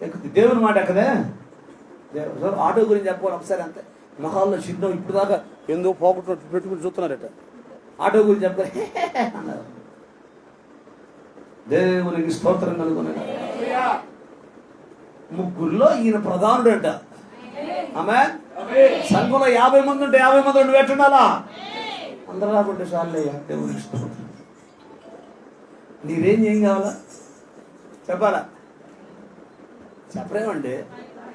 ఎక్కుతుంది. దేవుని మాట ఎక్కదే. ఆటో గురించి చెప్పాలి ఒకసారి అంతే. మొహాల్లో చిన్న ఇప్పుడు దాకా ఎందుకు పోగొట్టు పెట్టుకుని చూస్తున్నారట. ఆటో గురించి చెప్పాలి అన్నారు. దేవునికి స్తోత్రం కలుగునే. 3లో ఈయన ప్రధానుడు అంట. ఆమె సంఘంలో 50 మంది ఉంటే 50 మంది ఉండి పెట్టుండాలా. అందరూ రాకుంటే చాలే. దేవునికి స్తోత్రం. నీ రేంజ్ ఏం కావాలా చెప్పాలా? చెప్పరేమండి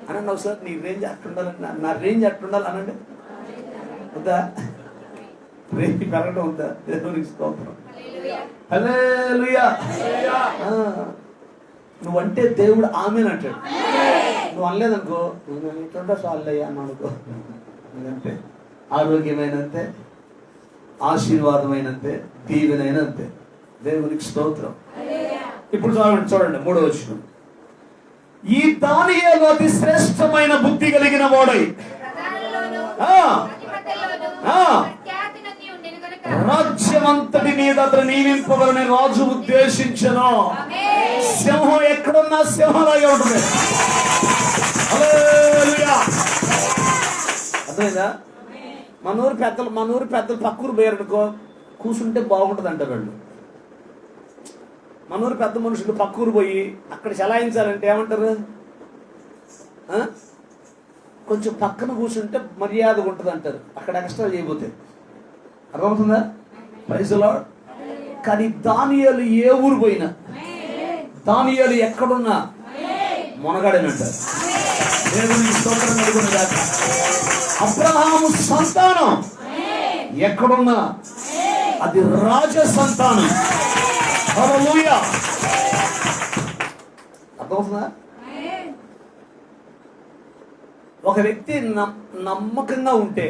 అనండి ఒకసారి. నీ రేంజ్ అట్టుండాలండి, నా రేంజ్ అట్టుండాలి అనండి. వద్దా? రేంజ్ పెరగడం వద్దా? దేవునికి స్తోత్రం. హల్లెలూయా. నువ్వంటే దేవుడు ఆమేనంటాడు. నువ్వు అనలేదనుకో, నేను ఇట్లుంటా చాలయ్యా అని అనుకో. ఎందుకంటే ఆరోగ్యమైనంతే, ఆశీర్వాదమైనంతే, దీవెనైనంతే. దేవునికి స్తోత్రం. ఇప్పుడు చూడండి 3వ వచనం. ఈ దానియేలు అతి శ్రేష్టమైన బుద్ధి కలిగిన వాడై రాజ్యమంతటి మీద అతను నియమింపబడని రాజు ఉద్దేశించను. సింహం ఎక్కడున్నా సింహలాగే ఉంటుంది. హల్లెలూయా. అర్థమైందా? మన ఊరు పెద్దలు పక్కూరు పోయారనుకో, కూర్చుంటే బాగుంటుంది అంటారు వాళ్ళు. మన ఊరు పెద్ద మనుషులు పక్కూరు పోయి అక్కడ చలాయించాలంటే ఏమంటారు? కొంచెం పక్కన కూర్చుంటే మర్యాదగా ఉంటుంది అంటారు. అక్కడ ఎక్స్ట్రా చేయబోతే. అర్థమవుతుందా? Praise Lord. కానీ దానియేలు ఏ ఊరు పోయినా, దానియేలు ఎక్కడున్నా మొనగాడేనంటారు. దేవునికి స్తోత్రం కలుగును గాక. అబ్రహాము సంతానం ఎక్కడున్నా అది రాజ సంతానం. హల్లెలూయా. అర్థమవుతుందా? ఒక వ్యక్తి నమ్మకంగా ఉంటే,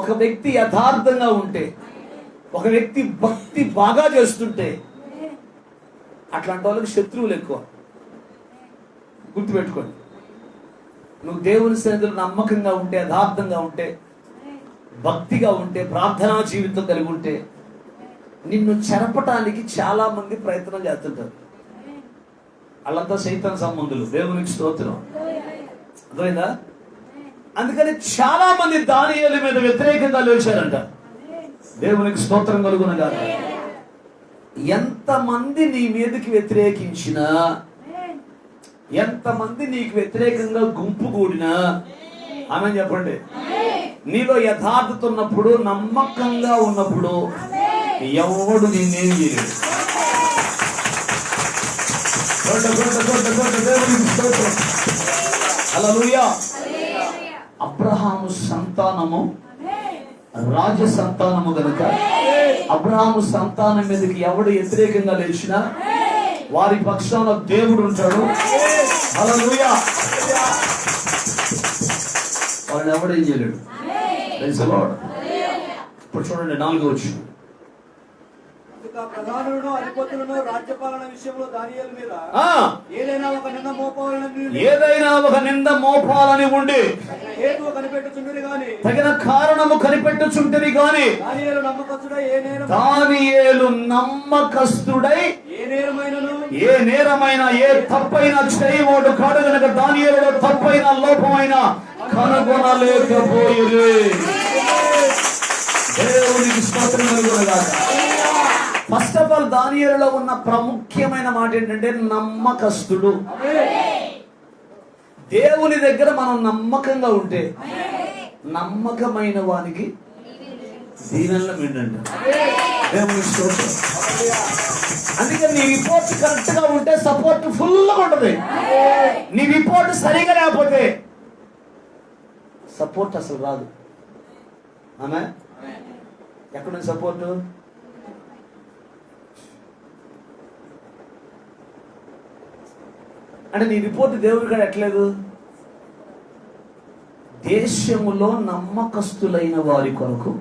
ఒక వ్యక్తి యథార్థంగా ఉంటే, ఒక వ్యక్తి భక్తి బాగా చేస్తుంటే, అట్లాంటి వాళ్ళకి శత్రువులు ఎక్కువ. గుర్తుపెట్టుకోండి. నువ్వు దేవుని సన్నిధిలో నమ్మకంగా ఉంటే, యథార్థంగా ఉంటే, భక్తిగా ఉంటే, ప్రార్థనా జీవితం కలిగి ఉంటే, నిన్ను చెరపటానికి చాలా మంది ప్రయత్నం చేస్తుంటారు. వాళ్ళంతా సైతాన్ సంబంధులు. దేవునికి స్తోత్రం. అర్థమైందా? అందుకని చాలా మంది దానియేలు మీద వ్యతిరేకంగా లేచారంట. దేవునికి స్తోత్రం కలుగును గాక. ఎంతమంది నీ మీదకి వ్యతిరేకించినా, ఎంతమంది నీకు వ్యతిరేకంగా గుంపు కూడినా, ఆమేన్ చెప్పండి. నీలో యథార్థత ఉన్నప్పుడు, నమ్మకంగా ఉన్నప్పుడు ఎవడు నిన్నేం చేయలేడు. దేవునికి స్తోత్రం. హల్లెలూయా. అబ్రహాము సంతానము రాజ సంతానము గనుక అబ్రహాము సంతానం మీదకి ఎవడు వ్యతిరేకంగా లేచినా వారి పక్షాన దేవుడు ఉంటాడు. హల్లెలూయా. వాడిని ఎవడేం చేయలేడు. Praise the Lord. ఇప్పుడు చూడండి 4వ వచనం. ప్రధానులను అధిపతులను రాజ్యపాలన విషయంలో దానియేలు మీద ఏదైనా ఒక నింద మోపాలని ఉండి హేతువు కనిపెట్టుచుండిరి గాని తగిన కారణము కనిపెట్టుచుంటిరి గాని దానియేలు నమ్మకస్తుడై ఏ నేరమైన ఏ తప్పైనా చేయవాడు కాడు గనుక దానియేలులో తప్పైన లోపమైన కనుగొనలేకపోయిరి. దేవునికి స్తోత్రం కలుగునుగాక. ఫస్ట్ ఆఫ్ ఆల్ దానియేలులో ఉన్న ప్రాముఖ్యమైన మాట ఏంటంటే నమ్మకస్తుడు. దేవుని దగ్గర మనం నమ్మకంగా ఉంటే నమ్మకమైన వానికి దీవెనలు మిండండి. దేవుని స్తోత్రం. అందుకే నీ రిపోర్ట్ కరెక్ట్ గా ఉంటే సపోర్ట్ ఫుల్గా ఉంటుంది. నీ రిపోర్ట్ సరిగా లేకపోతే సపోర్ట్ అసలు రాదు. ఆమె ఎక్కడ సపోర్టు? అంటే నీ రిపోర్ట్ దేవుడి కాడ ఎట్లేదు. దేశములో నమ్మకస్తులైన వారి కొరకు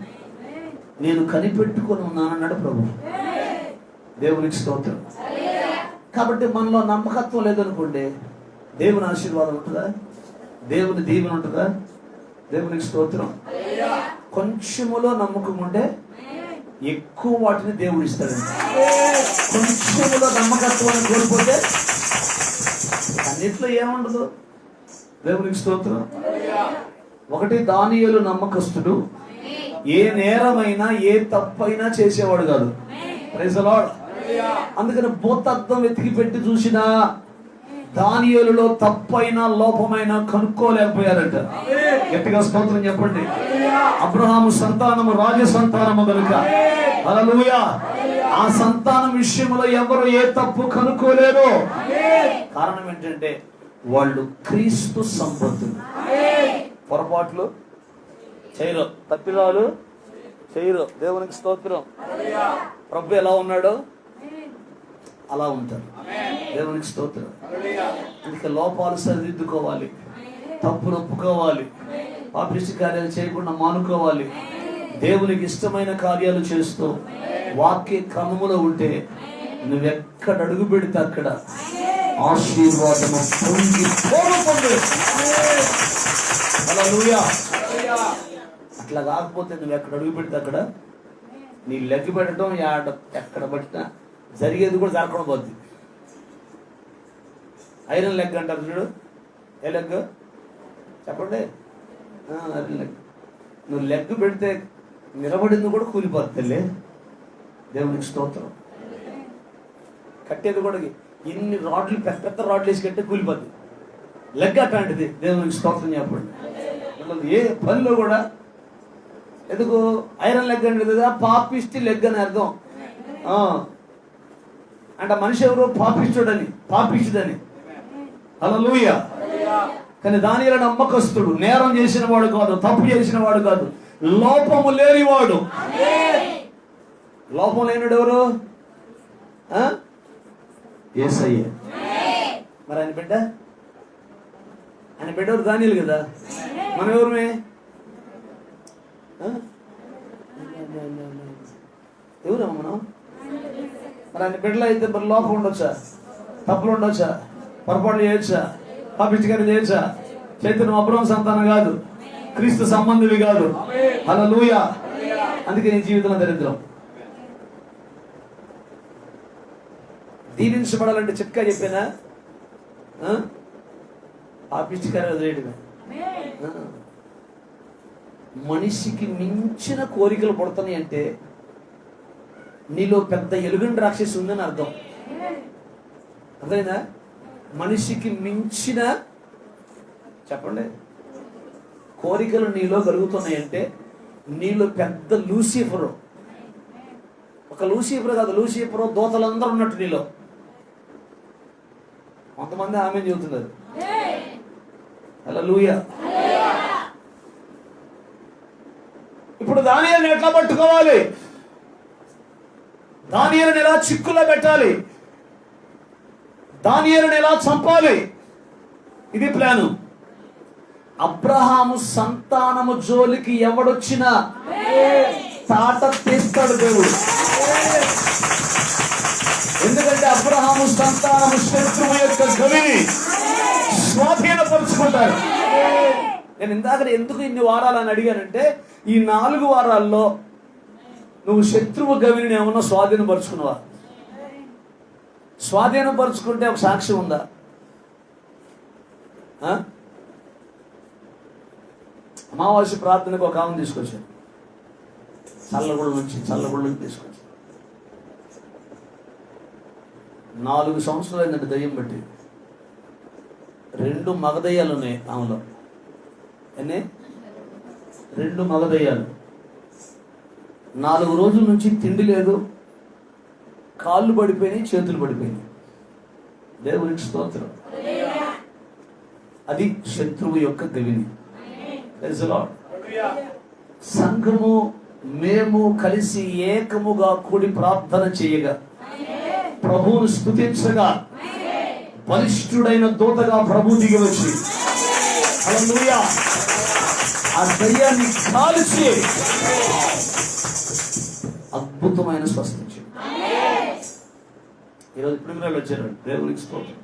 నేను కనిపెట్టుకొని ఉన్నానన్నాడు ప్రభు. దేవునికి స్తోత్రం. కాబట్టి మనలో నమ్మకత్వం లేదనుకోండి, దేవుని ఆశీర్వాదం ఉంటుందా? దేవుని దీవెన ఉంటుందా? దేవునికి స్తోత్రం. కొంచెములో నమ్మకం ఉంటే ఎక్కువ వాటిని దేవుడు ఇస్తాడండి. కొంచెములో నమ్మకత్వాన్ని కోల్పోతే అన్నిట్లో ఏముండదు. దేవునికి స్తోత్రం. ఒకటి, దానియేలు నమ్మకస్తుడు. ఏ నేరమైనా ఏ తప్పైనా చేసేవాడు కాదు. Praise the Lord. అందుకని భూతత్వం వెతికి పెట్టి చూసినా దానియేలులో తప్పైన లోపమైన కనుక్కోలేకపోయారంట. గట్టిగా స్తోత్రం చెప్పండి. అబ్రహాము సంతానము రాజ సంతానము కనుక హల్లెలూయా. ఆ సంతానం విషయంలో ఎవరు ఏ తప్పు కనుక్కోలేరు. కారణం ఏంటంటే వాళ్ళు క్రీస్తు సంపత్తులు. పొరపాట్లు చేయరు, తప్పిదాలు చేయరు. దేవునికి స్తోత్రం. ప్రభు ఎలా ఉన్నాడో అలా ఉంటారు. దేవునికి స్తోత్రం. అందుకే లోపాలు సరిదిద్దుకోవాలి, తప్పులు ఒప్పుకోవాలి, పాపిష్టి కార్యాలు చేయకుండా మానుకోవాలి. దేవునికి ఇష్టమైన కార్యాలు చేస్తూ వాక్య క్రమములో ఉంటే నువ్వెక్కడ అడుగు పెడితే అక్కడ ఆశీర్వాదము పొంగి పోరుతుంది. హల్లెలూయా. అట్లా కాకపోతే నువ్వు ఎక్కడ అడుగు పెడితే అక్కడ నీ లెగ్ పెట్టడం ఎక్కడ పట్టినా జరిగేది కూడా జరగకుండా పోద్ది. ఐరన్ లెగ్ అంటారు చూడు. ఏ లెగ్ చెప్పండి? Iron leg. నువ్వు లెగ్ పెడితే నిలబడింది కూడా కూలిపోతుంది. దేవునికి స్తోత్రం. కట్టేది కూడా ఇన్ని రాడ్లు పెద్ద పెద్ద రాడ్లు వేసి కట్టే కూలిపోద్ది. లెగ్ అట్లాంటిది. దేవునికి స్తోత్రం చెప్పండి. ఏ పనిలో కూడా ఎందుకు ఐరన్ లెగ్ అంటే కదా పాపిష్టి లెగ్ అని అర్థం. అంటే మనిషి ఎవరు? పాపిష్టుడని, పాపిష్టిదని. హల్లెలూయా. కానీ దానియేలు నమ్మకస్తుడు. నేరం చేసిన వాడు కాదు, తప్పు చేసిన వాడు కాదు, లోపము లేనివాడు. లోపం లేనివాడు ఎవరు? యేసయ్య. మరి ఆయన బిడ్డ, ఆయన బిడ్డ ఎవరు? దానియేలు కదా. మనం ఎవరుమే? ఎవరమ్మా మనం? మరి ఆయన బిడ్డలో అయితే మరి లోపం ఉండొచ్చా? తప్పులు ఉండొచ్చా? పొరపాట్లు చేయొచ్చా? పాపిష్టికార్యం చేయొచ్చా? చైతన్యం అబ్రహాము సంతానం కాదు, క్రీస్తు సంబంధివి కాదు. హల్లెలూయా. అందుకే నీ జీవితంలో దరిద్రం. దీవించబడాలంటే చిట్కా చెప్పానా? పాపిష్టికార్యం వదిలేయడమే. మనిషికి మించిన కోరికలు పడుతున్నాయి అంటే నీలో పెద్ద ఎలుగంటి రాక్షసి ఉందని అర్థం. అర్థమైందా? మనిషికి మించిన చెప్పండి కోరికలు నీలో కలుగుతున్నాయంటే నీలో పెద్ద లూసిఫరు. ఒక లూసిఫర్ కాదు, లూసిఫర్ దోతలందరూ ఉన్నట్టు నీలో. కొంతమంది ఆమె చెబుతున్నారు. హల్లెలూయా. ఇప్పుడు దానియేలుని ఎట్లా పట్టుకోవాలి? దానియేలుని ఎలా చిక్కులో పెట్టాలి? దానియేలుని ఎలా చంపాలి? ఇది ప్లాను. అబ్రహాము సంతానము జోలికి ఎవడొచ్చినా తాట తీస్తాడు దేవుడు. ఎందుకంటే అబ్రహాము సంతానము శత్రువు యొక్క గవిని స్వాధీనపరుచుకుంటారు. నేను ఇందాక ఎందుకు ఇన్ని వారాలని అడిగానంటే, ఈ 4 వారాల్లో నువ్వు శత్రువు గవిని ఏమన్నా స్వాధీనపరుచుకున్నావా? స్వాధీనపరుచుకుంటే ఒక సాక్ష్యం ఉందా? అమావాస్య ప్రార్థనకు ఒక ఆమెను తీసుకొచ్చాను, చల్లగుళ్ళ నుంచి తీసుకొచ్చాను. 4 సంవత్సరాలు అయిందంటే దయ్యం బట్టి. 2 మగదయ్యాలు ఉన్నాయి ఆమెలో. ఎన్ని? 2 మగదయ్యాలు. 4 రోజుల నుంచి తిండి లేదు, కాళ్ళు పడిపోయినాయి, చేతులు పడిపోయినాయి. దేవునికి స్తోత్రం. అది శత్రువు యొక్క గవిని. సంఘము మేము కలిసి ఏకముగా కూడి ప్రార్థన చేయగా, ప్రభువును స్తుతించగా, బలిష్ఠుడైన దూతగా ప్రభు దిగి వచ్చి హల్లెలూయా ఆ దయ్యాన్ని కాల్చి అద్భుతమైన స్వస్థ ఇచ్చింది. ఈరోజు ప్రిమినల్ వచ్చారు. దేవునికి స్తోత్రం.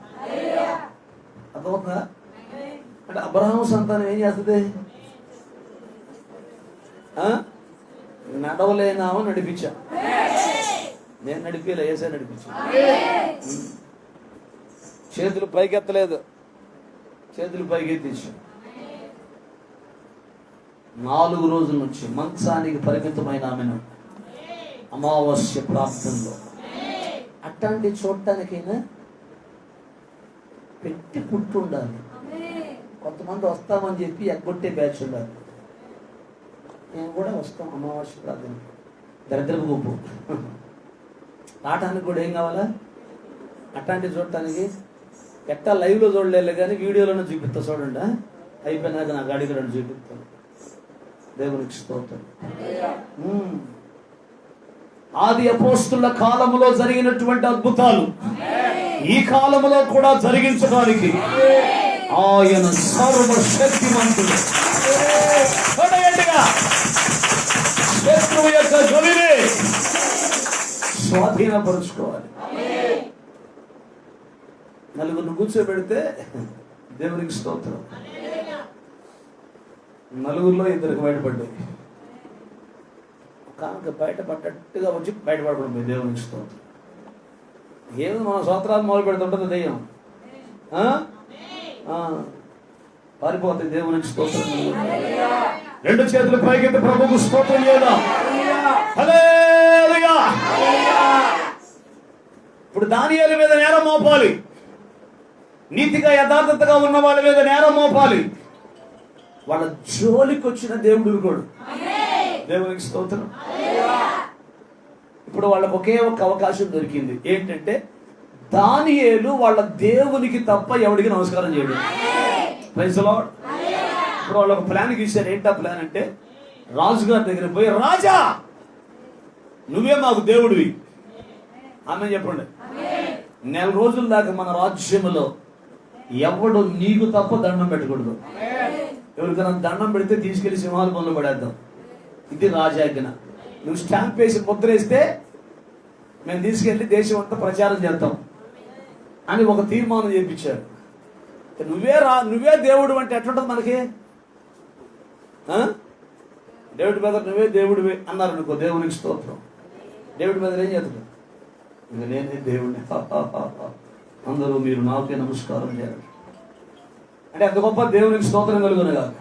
అర్థమవుతుందా? అంటే అబ్రహాము సంతానం ఏం చేస్తుంది? నడవలేనామో నడిపించా. నేను నడిపేలే, ఏసే నడిపించా. చేతులు పైకెత్తలేదు, చేతులు పైకెత్తించా. 4 రోజుల నుంచి మంచానికి పరిమితమైన ఆమెను అమావాస్య ప్రార్థనలో అట్లాంటి చూడటానికైనా పెట్టి పుట్టు ఉండాలి. కొంతమంది వస్తామని చెప్పి ఎగ్గొట్టే బ్యాచ్ ఉండాలి. నేను కూడా వస్తాం అమావాస్య ప్రార్థన, దరిద్రపు గుంపు రావటానికి కూడా ఏం కావాలా? అట్లాంటివి చూడటానికి ఎట్టా లైవ్లో చూడలేదు కానీ వీడియోలోనే చూపిస్తా, చూడండి. అయిపోయినాక నా గాడికి 2 చూపిస్తాను. దేవునికి స్తోత్రం. ఆది అపోస్తుల కాలంలో జరిగినటువంటి అద్భుతాలు ఈ కాలంలో కూడా జరిగించడానికి ఆయన సర్వశక్తిమంతుడు. శత్రువు యొక్క గవిని స్వాధీనపరుచుకోవాలి. 4 కూర్చోబెడితే దేవునికి స్తోత్రం. 4లో 2 బయటపడ్డాయి. కాక బయటపడ్డట్టుగా వచ్చి బయటపడకూడదు. దేవునికి స్తోత్రం. ఏదో మన స్తోత్రాలు మొదలు పెడుతుంటుంది దెయ్యం, పారిపోతుంది. దేవునికి స్తోత్రం. 2 చేతులు పైకెత్తి ప్రభువుకు స్తోత్రం చేద్దాం. హల్లెలూయా. ఇప్పుడు దానియేలు మీద నేరం మోపాలి. నీతిగా యథార్థతగా ఉన్న వాళ్ళ మీద నేరం మోపాలి. వాళ్ళ జోలికి వచ్చిన దేవుడు కూడా. దేవునికి స్తోత్రం. ఇప్పుడు వాళ్ళకు ఒకే ఒక అవకాశం దొరికింది. ఏంటంటే దానియేలు వాళ్ళ దేవునికి తప్ప ఎవడికి నమస్కారం చేయడు. Praise the Lord. ఇప్పుడు వాళ్ళు ఒక ప్లాన్ గీశారు. ఏంటా ప్లాన్ అంటే, రాజుగారి దగ్గర పోయి, రాజా నువ్వే మాకు దేవుడివి ఆమె చెప్పండి. 4 రోజుల దాకా మన రాజ్యంలో ఎవడు నీకు తప్ప దండం పెట్టకూడదు. ఎవరికైనా దండం పెడితే తీసుకెళ్లి సింహాల పనులు పడేద్దాం. ఇది రాజాజ్ఞ. నువ్వు స్టాంప్ వేసి ముద్ర వేస్తే మేము తీసుకెళ్లి దేశం అంతా ప్రచారం చేద్దాం అని ఒక తీర్మానం చేయించారు. నువ్వే దేవుడు అంటే ఎట్లుంటుంది మనకి? దేవుడి మీద నువ్వే దేవుడివి అన్నారు అనుకో, దేవునికి స్తోత్రం. దేవుడి మీద ఏం చేస్తాడు? ఇంక నేనే దేవుడిని, అందరూ మీరు నాకే నమస్కారం చేయాలి అంటే ఎంత గొప్ప దేవునికి స్తోత్రం కలుగును కాదు.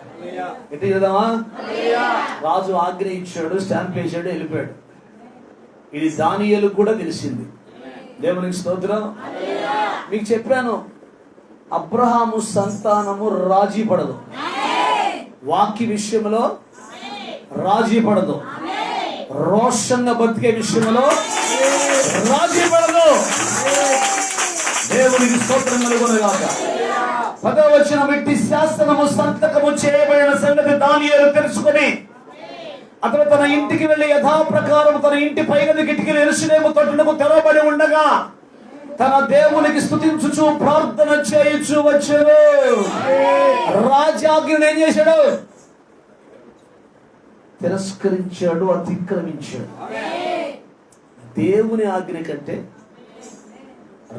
ఎట్టి చేద్దామా? రాజు ఆజ్ఞ ఇచ్చాడు, స్టాంప్ వేసాడు, వెళ్ళిపోయాడు. ఇది దానియేలుకు కూడా తెలిసింది. దేవునికి స్తోత్రం. మీకు చెప్పాను, అబ్రహాము సంతానము రాజీ పడదు. వాక్య విషయంలో రాజీ పడదు. రోషంగా బతికే విషయంలో రాజీ పడదు. దేవునికి స్తోత్రం కలుగునుగాక. 10వ వచనం, ఇట్టి శాసనము సంతకము చేయబడిన సంగతి దానియేలు తెలుసుకొని అతను తన ఇంటికి వెళ్లి యథాప్రకారం తన ఇంటి పైగది కిటికీలు యెరూషలేము తట్టునకు తెరవబడి ఉండగా తన దేవునికి స్తుతించుచు ప్రార్థన చేయుచు వచ్చాడు. రాజాజ్ఞను ఏం చేశాడు? తిరస్కరించాడు, అతిక్రమించాడు. దేవుని ఆజ్ఞ కంటే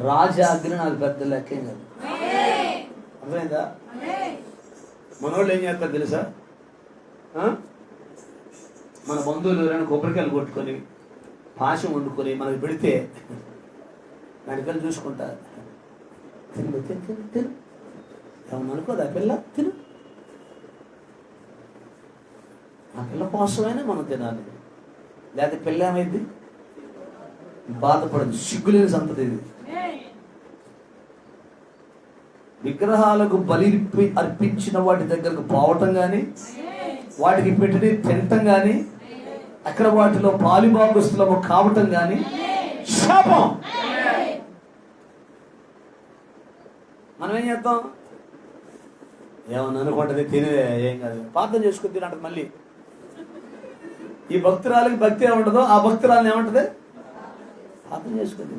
రాజాజ్ఞ నాకు పెద్ద లెక్కేం కాదు. అర్థమైందా? మనోళ్ళు ఏం చేస్తారు తెలుసా? మన బంధువులు ఎవరైనా కొబ్బరికాయలు కొట్టుకొని పాశం వండుకొని మనకు పెడితే దానికల్లి చూసుకుంటారు. తిను తిను తిను తిను, ఏమన్నా అనుకోదు ఆ పిల్ల, తిను. ఆ పిల్ల కోసమైనా మనం తినాలి, లేకపోతే పిల్ల ఏమైంది? బాధపడదు. సిగ్గులేని సంతతి ఇది. విగ్రహాలకు బలి అర్పించిన వాటి దగ్గరకు పోవటం కానీ, వాటికి పెట్టి తినటం కానీ, అక్కడ వాటిలో పాలిభాగస్తులము కావటం కానీ శాపం. మనం ఏం చేద్దాం? ఏమన్నా అనుకుంటుంది, తినే ఏం కాదు, ప్రార్థన చేసుకుని తినంటది. మళ్ళీ ఈ భక్తురాలకి భక్తి ఏముంటుందో ఆ భక్తురాలని ఏమంటది? ప్రార్థన చేసుకుని.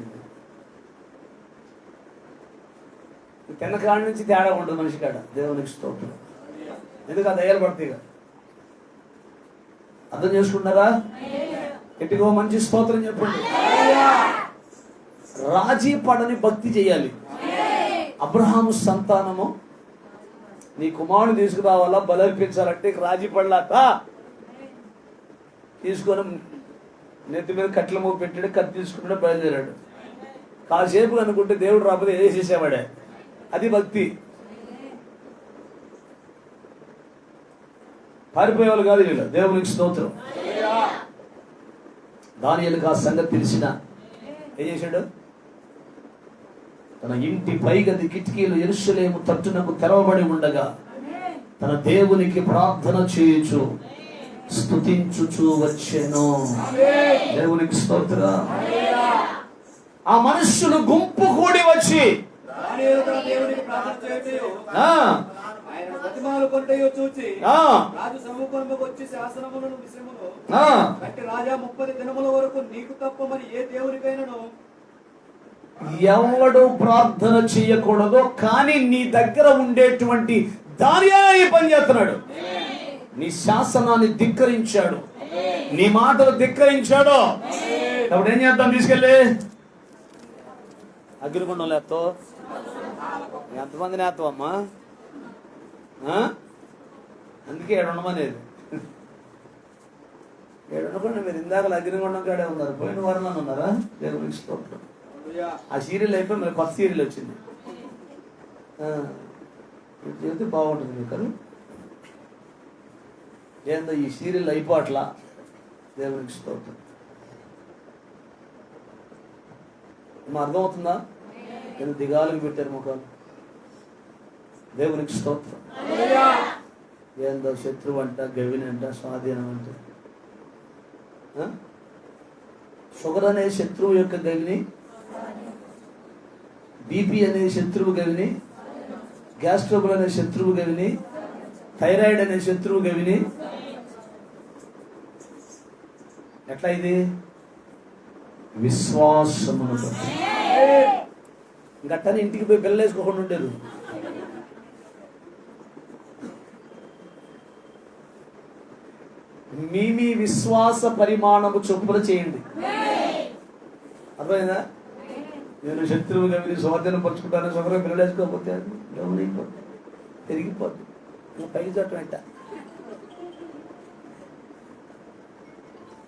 తిన్న కాడ నుంచి తేడా ఉంటుంది మనిషి కాడ. దేవునికి స్తోత్రం. ఎందుకు ఆ దయ్యాలు పడతాయి? అర్థం చేసుకుంటారా? గట్టిగా మంచి స్తోత్రం చెప్పండి. రాజీ పడని భక్తి చేయాలి. అబ్రహాము సంతానము నీ కుమారుడు తీసుకురావాలా, బలర్పించాలంటే రాజీ పడలాక తీసుకొని నెత్తి మీద కట్ల మూపు పెట్టాడు, కత్తి తీసుకుంటే బయలుదేరాడు. కాసేపు అనుకుంటే దేవుడు రాకపోతే వేసేసేవాడే. అది భక్తి. పారిపోయేవాళ్ళు కాదు వీళ్ళు. దేవునికి స్తోత్రం. దానియేలుకు ఆ సంగతి తెలిసిన ఏం చేశాడు? తన ఇంటి పైగది కిటికీలు యెరూషలేము తట్టునకు తెరవబడి ఉండగా తన దేవునికి ప్రార్థన చేయుచు స్తుతించుచు వచ్చెను. దేవునికి స్తోత్రం. ఆ మనుష్యులు గుంపు కూడి వచ్చి చూచి రాజు సమూహమునకు వచ్చి శాసనములను విషయమును కట్టి రాజా 30 దినముల వరకు నీకు తప్పమని ఏ దేవునికైనాను ఎవడు ప్రార్థన చేయకూడదు, కానీ నీ దగ్గర ఉండేటువంటి దానియేలు ఈ పని చేస్తున్నాడు. నీ శాసనాన్ని ధిక్కరించాడు, నీ మాటలు ధిక్కరించాడు. అప్పుడు ఏం చేద్దాం? తీసుకెళ్ళి అగ్నిగుండం లేతో ఎంతమంది నేస్తావమ్మా? అందుకే ఏడుండమనేది. ఏడుండకుండా మీరు ఇందాక అగ్నిగుండం కాడే ఉన్నారు, పోయిన వారంలో ఉన్నారా? దేవునికి స్తోత్రం. ఆ సీరియల్ అయిపోయి మరి కొత్త సీరియల్ వచ్చింది. చెబితే బాగుంటుంది మీకు. ఏందో ఈ సీరియల్ అయిపోట్లా. దేవునికి స్తోత్రం. మా అర్థమవుతుందా? నేను దిగాలకు పెట్టారు ముఖాలు. దేవునికి స్తోత్రం. ఏందో శత్రువు అంట, గవిని అంట, స్వాధీనం అంట. షుగర్ అనే శత్రువు యొక్క గవిని, బీపీ అనే శత్రువు గవిని, గ్యాస్ ట్రబుల్ అనే శత్రువు గవిని, థైరాయిడ్ అనే శత్రువు గవిని. ఎట్లా ఇది? విశ్వాసమును బట్టి. గట్టని ఇంటికి పోయి బెల్లేసుకోకుండా ఉండేది. మీ విశ్వాస పరిమాణము చొప్పున చేయండి. అర్థమైందా? నేను శత్రువు గవిని స్వాధీనం పరుచుకుంటాను, శుభ్రంగా బెల్లేసుకోకపోతే గమనిపోతుంది, పెరిగిపోతుంది. పైకి చట్టం ఎట్ట?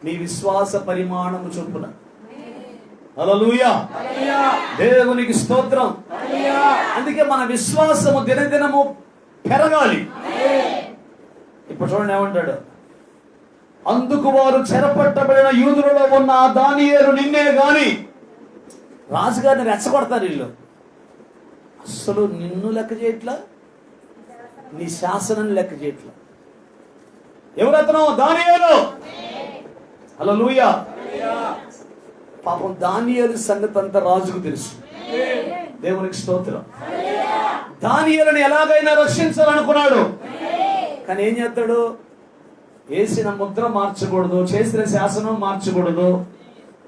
మీ విశ్వాస పరిమాణము చొప్పున. హల్లెలూయా, దేవునికి స్తోత్రం. అందుకే మన విశ్వాసము దినదినము పెరగాలి. ఇప్పుడు చూడండి ఏమంటాడు? అందుకు వారు చెరపట్టబడిన యూదులలో ఉన్న దానియేలు నిన్నే గాని. రాజుగారిని రెచ్చగొడతారు వీళ్ళు. అసలు నిన్ను లెక్క చేయట్లా, నీ శాసనం లెక్క చేయట్లా. ఎవరతను? దానియేలు. హల్లెలూయా. పాపం దానియేలు సంగతి అంతా రాజుకు తెలుసు. దేవునికి స్తోత్రం. దానియేలుని ఎలాగైనా రక్షించాలనుకున్నాడు, కానీ ఏం చేస్తాడు? వేసిన ముద్ర మార్చకూడదు, చేసిన శాసనం మార్చకూడదు,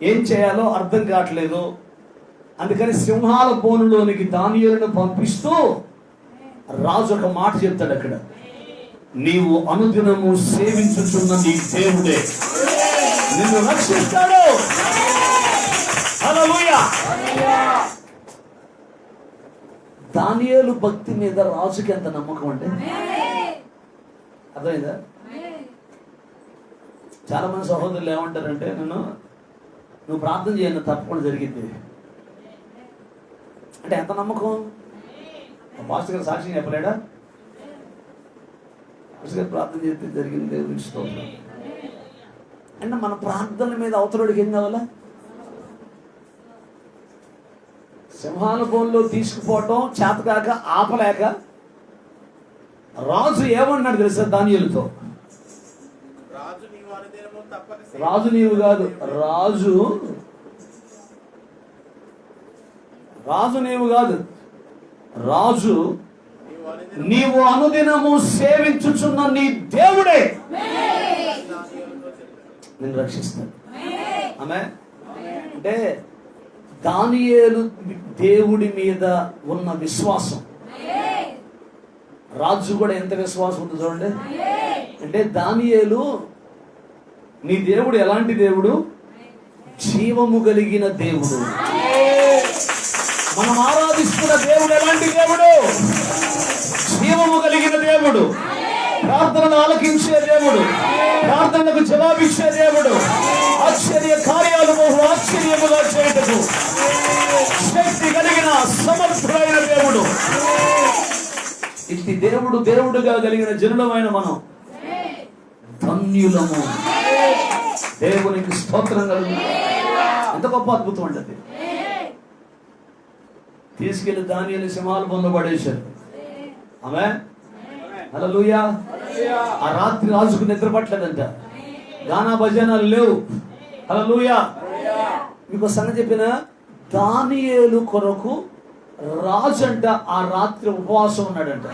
ఏం చేయాలో అర్థం కావట్లేదు. అందుకని సింహాల బోనులోనికి దానియేలును పంపిస్తూ రాజు ఒక మాట చెప్తాడు అక్కడ, నీవు అనుదినము సేవించుచున్న నీ దేవుడే నిన్ను రక్షిస్తాడు. హల్లెలూయా. దానియేలు భక్తి మీద రాజుకి ఎంత నమ్మకం అంటే అర్థమైందా? చాలా మంది సహోదరులు ఏమంటారంటే, నువ్వు ప్రార్థన చేయండి తప్పకుండా జరిగింది అంటే ఎంత నమ్మకం? పాస్టర్ గారు సాక్షి చెప్పలేడా? పాస్టర్ గారు ప్రార్థన చేస్తే జరిగింది దేవునికి స్తోత్రం అంటే మన ప్రార్థనల మీద అవతలడికి ఏం కావాలా? సింహాల బోన్లో తీసుకుపోవటం చేతకాక ఆపలేక రాజు ఏమన్నాడు తెలుసా దానియేలుతో? రాజు నీవు కాదు, రాజు నీవు అనుదినము సేవించుచున్న నీ దేవుడే నిన్ను రక్షిస్తాడు. ఆమె అంటే దానియేలు దేవుడి మీద ఉన్న విశ్వాసం, రాజు కూడా ఎంత విశ్వాసం ఉంది చూడండి. అంటే దానియేలు, నీ దేవుడు ఎలాంటి దేవుడు? జీవము కలిగిన దేవుడు. మనం ఆరాధిస్తున్న దేవుడు ఎలాంటి దేవుడు? జీవము కలిగిన దేవుడు, ప్రార్థనలు ఆలకించే దేవుడు, ప్రార్థనలకు జవాబిచ్చే దేవుడు, ఆశ్చర్య కార్యాలు బహు ఆశ్చర్యముగా చేయుటకు శక్తి కలిగిన సమర్థుడైన దేవుడు. ఇట్టి దేవుడుగా కలిగిన జనులమైన మనం ధన్యులము. దేవునికి స్తోత్రం కలుగును. ఎంత గొప్ప అద్భుతం అంటే తీసుకెళ్లి దానియేలు సింహాల బొంద పడేశారు. ఆమె హల్లెలూయా. ఆ రాత్రి రాజుకు నిద్ర పట్టలేదంట, గానా భజనాలు లేవు. హల్లెలూయా. మీకు సంగతి చెప్పిన, దానియేలు కొరకు రాజు అంట ఆ రాత్రి ఉపవాసం ఉన్నాడంట.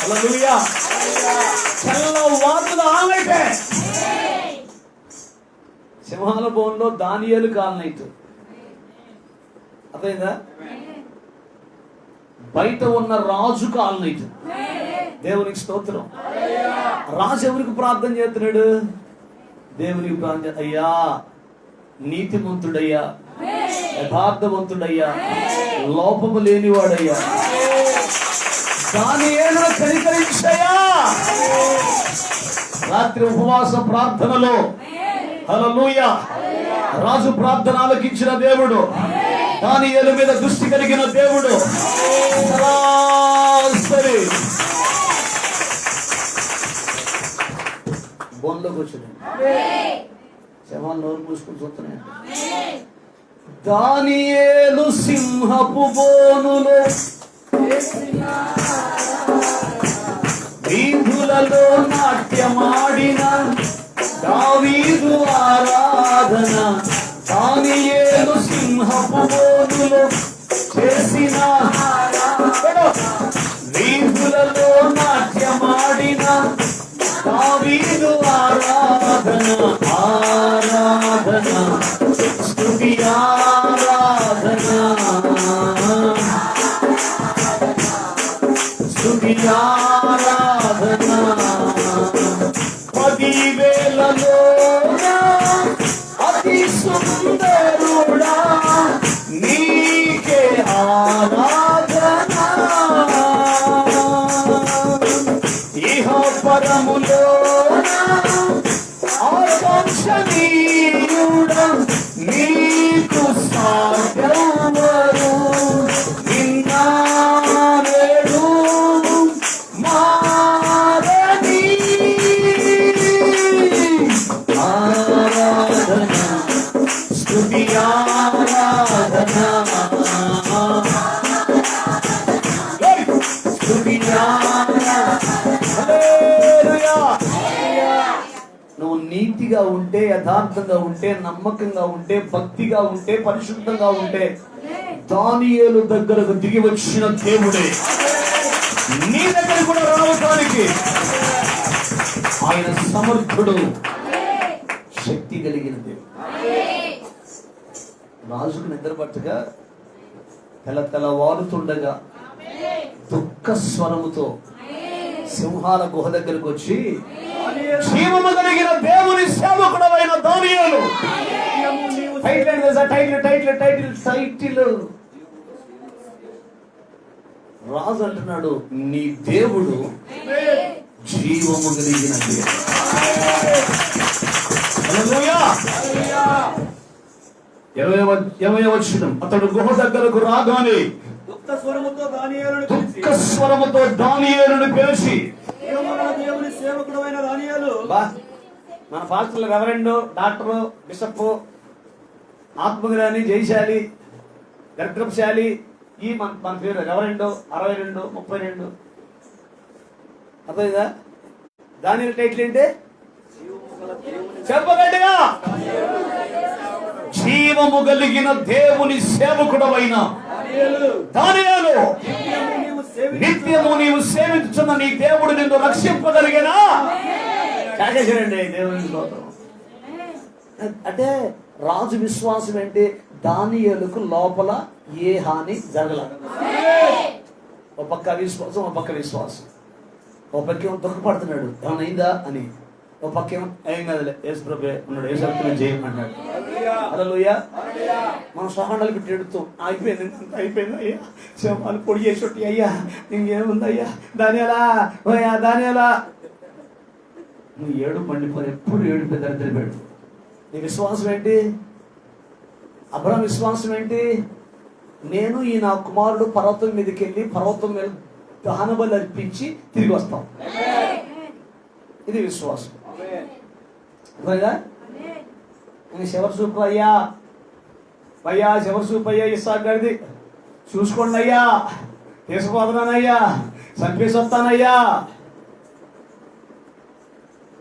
హల్లెలూయా. తెల్లవారులు ఆలైతే సింహాల బోన్లో దానియేలు కాలనైట్. అర్థమైందా? బయట ఉన్న రాజు కాలనైట్. దేవునికి స్తోత్రం. రాజు ఎవరికి ప్రార్థన చేస్తున్నాడు? దేవునికి ప్రార్థన. అయ్యా నీతిమంతుడయ్యా, యథార్థవంతుడయ్యా, లోపము లేనివాడయ్యా, దానియేలు కనికరించయ్యా. రాత్రి ఉపవాస ప్రార్థనలో హల్లెలూయా రాజు ప్రార్థన ఆలకించిన దేవుడు, దానియేలు మీద దృష్టి కలిగిన దేవుడు. సరాసరి బోన్లోకి వచ్చాడు. సింహాలు నోరు మూసుకుని చూస్తున్నాయి. దానియేలు సింహపు బోనులో వీధులలో నాట్యమాడిన దావీదు ఆరాధన, దానియేలు సింహపు బోనులో చేసిన వీధులలో నాట్యమాడిన దావీదు ఆరాధన, ఆరాధన స్తుతి ఆరాధన, స్తుతి ఆరాధన. 10,000లో అతి సుందరుడా నీకే ఆరాధన, ఇహ పరములో ఆకాంక్షణీయుడా నీకు సాధ్యమరు, నిన్న నేడు మారని ఆరాధన, స్తుతి ఆరాధన, స్తుతి నువ్వు నీతిగా ఉంటే, యథార్థంగా ఉంటే, నమ్మకంగా ఉంటే, భక్తిగా ఉంటే, పరిశుద్ధంగా ఉంటే దానియేలు దగ్గరకు దిగి వచ్చిన దేవుడే నీ దగ్గర కూడా రావడానికి ఆయన సమర్థుడు, శక్తి కలిగిన దేవుడు. రాజుకు నిద్ర పట్టగా తెల్లవారుతుండగా దుఃఖ స్వరముతో సింహాల గుహ దగ్గరకు వచ్చి, జీవము కలిగిన దేవుని సేవకుడైన దానియేలు, టైటిల్ రాజు అంటున్నాడు, నీ దేవుడు జీవము కలిగిన దేవుడు. హల్లెలూయా. 20వ వచనం, అతడు గుహ దగ్గరకు రాగానే దుఃఖ స్వరముతో దానియేలును పిలిచి, దేవుని సేవకుడైన దానియేలు, మన పాస్టర్లు రెవరెండ్, డాక్టరు, బిషప్, ఆత్మజ్ఞాని, జయశాలి, దరిద్రశాలి, ఈ మన పేరు రెవరెండ్ 62, 32. అర్థమైందా? దానియేలు టైటిల్ ఏంటి? చెప్పగట్టిగా, జీవము కలిగిన దేవుని సేవకుడవైన దానియేలు, నిత్యము నీవు సేవించున్న నీ దేవుడు నిన్ను రక్షింపగలిగినా. కాకేశాడండి దేవుని స్తోత్రం. అంటే రాజు విశ్వాసం ఏంటి? దానియేలుకు లోపల ఏ హాని జరగల. ఒక పక్క విశ్వాసం, ఒక పక్క విశ్వాసం. ఒక పక్క ఏమో దుఃఖపడుతున్నాడు, ఏమైనా అయిందా అని. ఒక పక్క ఏమో ఏం కదలే, యేసు ప్రభువే ఉన్నాడు, యేసు రక్తమే చేయమన్నాడు. హల్లెలూయా. మనం సహాండాలు పెట్టి ఎడుతాం, అయిపోయింది అయ్యా, శవాలు పొడి చేసి అయ్యా, ఇంకేముంది అయ్యా, దానియేలా ఓయా దానియేలా. నువ్వు ఏడు పండిపోయి ఎప్పుడు ఏడుపే దరిద్రపేడు. నీ విశ్వాసం ఏంటి? అబ్రహాం విశ్వాసం ఏంటి? నేను ఈ నా కుమారుడు పర్వతం మీదకి వెళ్ళి పర్వతం మీద దహనబలి అర్పించి తిరిగి వస్తాం. ఇది విశ్వాసం. శివర్ సూపు అయ్యా శివర్ సూపు అయ్యా, ఇస్సాకు గారిది చూసుకోండి అయ్యా, తీసుకుపోతున్నానయ్యా, చంపేసి వస్తానయ్యా.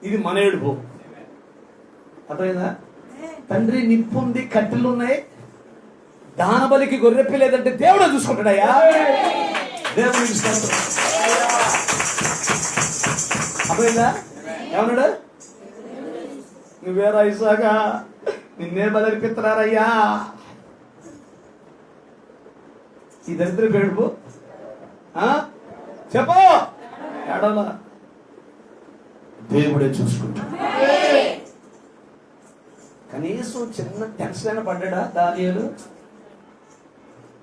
ఇది మన ఏడుపు. అర్థమైందా? తండ్రి నిప్పుంది, కట్టెలు ఉన్నాయి, దానబలికి గొర్రెప్పి లేదంటే దేవుడు చూసుకుంటాడయ్యా. దేవుడు అర్థమైందా? ఏమన్నాడు? నువ్వేరా ఇసాగా, నిన్నే బలర్పిస్తున్నారయ్యా. ఈ దరిద్ర ఏడుపు చెప్పు. ఏడవలా, దేవుడే చూసుకుంటాడు. కనీసం చిన్న టెన్షన్ అయినా పడ్డా దానియేలు?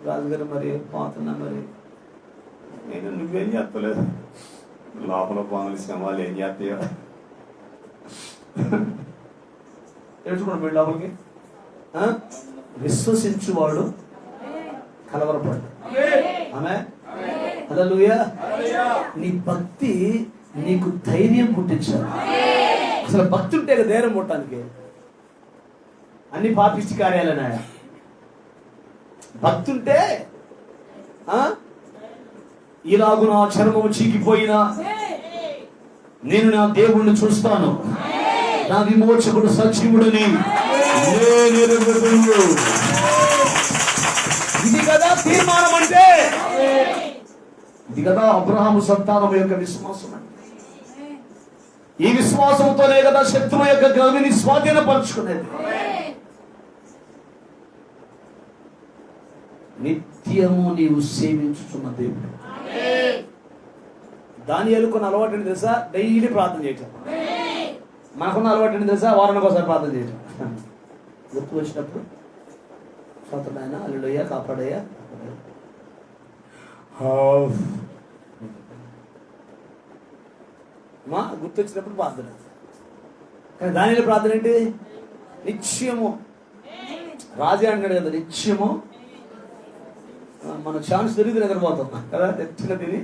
రాజుగారు మరి పోతున్నా, మరి నేను నువ్వేం చెప్పలేదు, లోపల పోవలసిన వాళ్ళు ఏం చేస్తాయో తెలుసుకోండి. మీరు లోపలికి విశ్వసించువాడు కలవరపడు. ఆమె హల్లెలూయా. నీ భక్తి నీకు ధైర్యం పుట్టించాలి. అసలు భక్తి ఉంటే ధైర్యం పుట్టడానికి. అన్ని పాపిష్టి కార్యాలన్నాయ. భక్తి ఉంటే ఇలాగు నా చర్మము చీకిపోయినా నేను నా దేవుణ్ణి చూస్తాను, నా విమోచకుడు సజీవుడని ఇది కదా తీర్మానం అంటే. ఇది కదా అబ్రహాము సంతానం యొక్క విశ్వాసం అంటే. ఈ విశ్వాసంతోనే కదా శత్రువు యొక్క గవిని స్వాధీనపరుచుకునేది. నిత్యము నీవు సేవించుచున్న దేవుడు. దానియేలుకున్న అలవాటు ఏంటి తెలుసా? డైలీ ప్రార్థన చేయటం. మనకున్న అలవాటు ఏంటి తెలుసా? వారానికి ఒకసారి ప్రార్థన చేయటం. గుర్తు వచ్చినప్పుడు సొంతమైన అల్లుడయ్యా, కాపాడయ్యా, మా గుర్తు వచ్చినప్పుడు ప్రార్థన. కానీ దానిలో ప్రార్థన ఏంటి? నిత్యము. రాజే అంటాడు కదా, నిత్యము మన ఛాన్స్ దొరికి నిద్రపోతాం కదా. తెచ్చిన తిని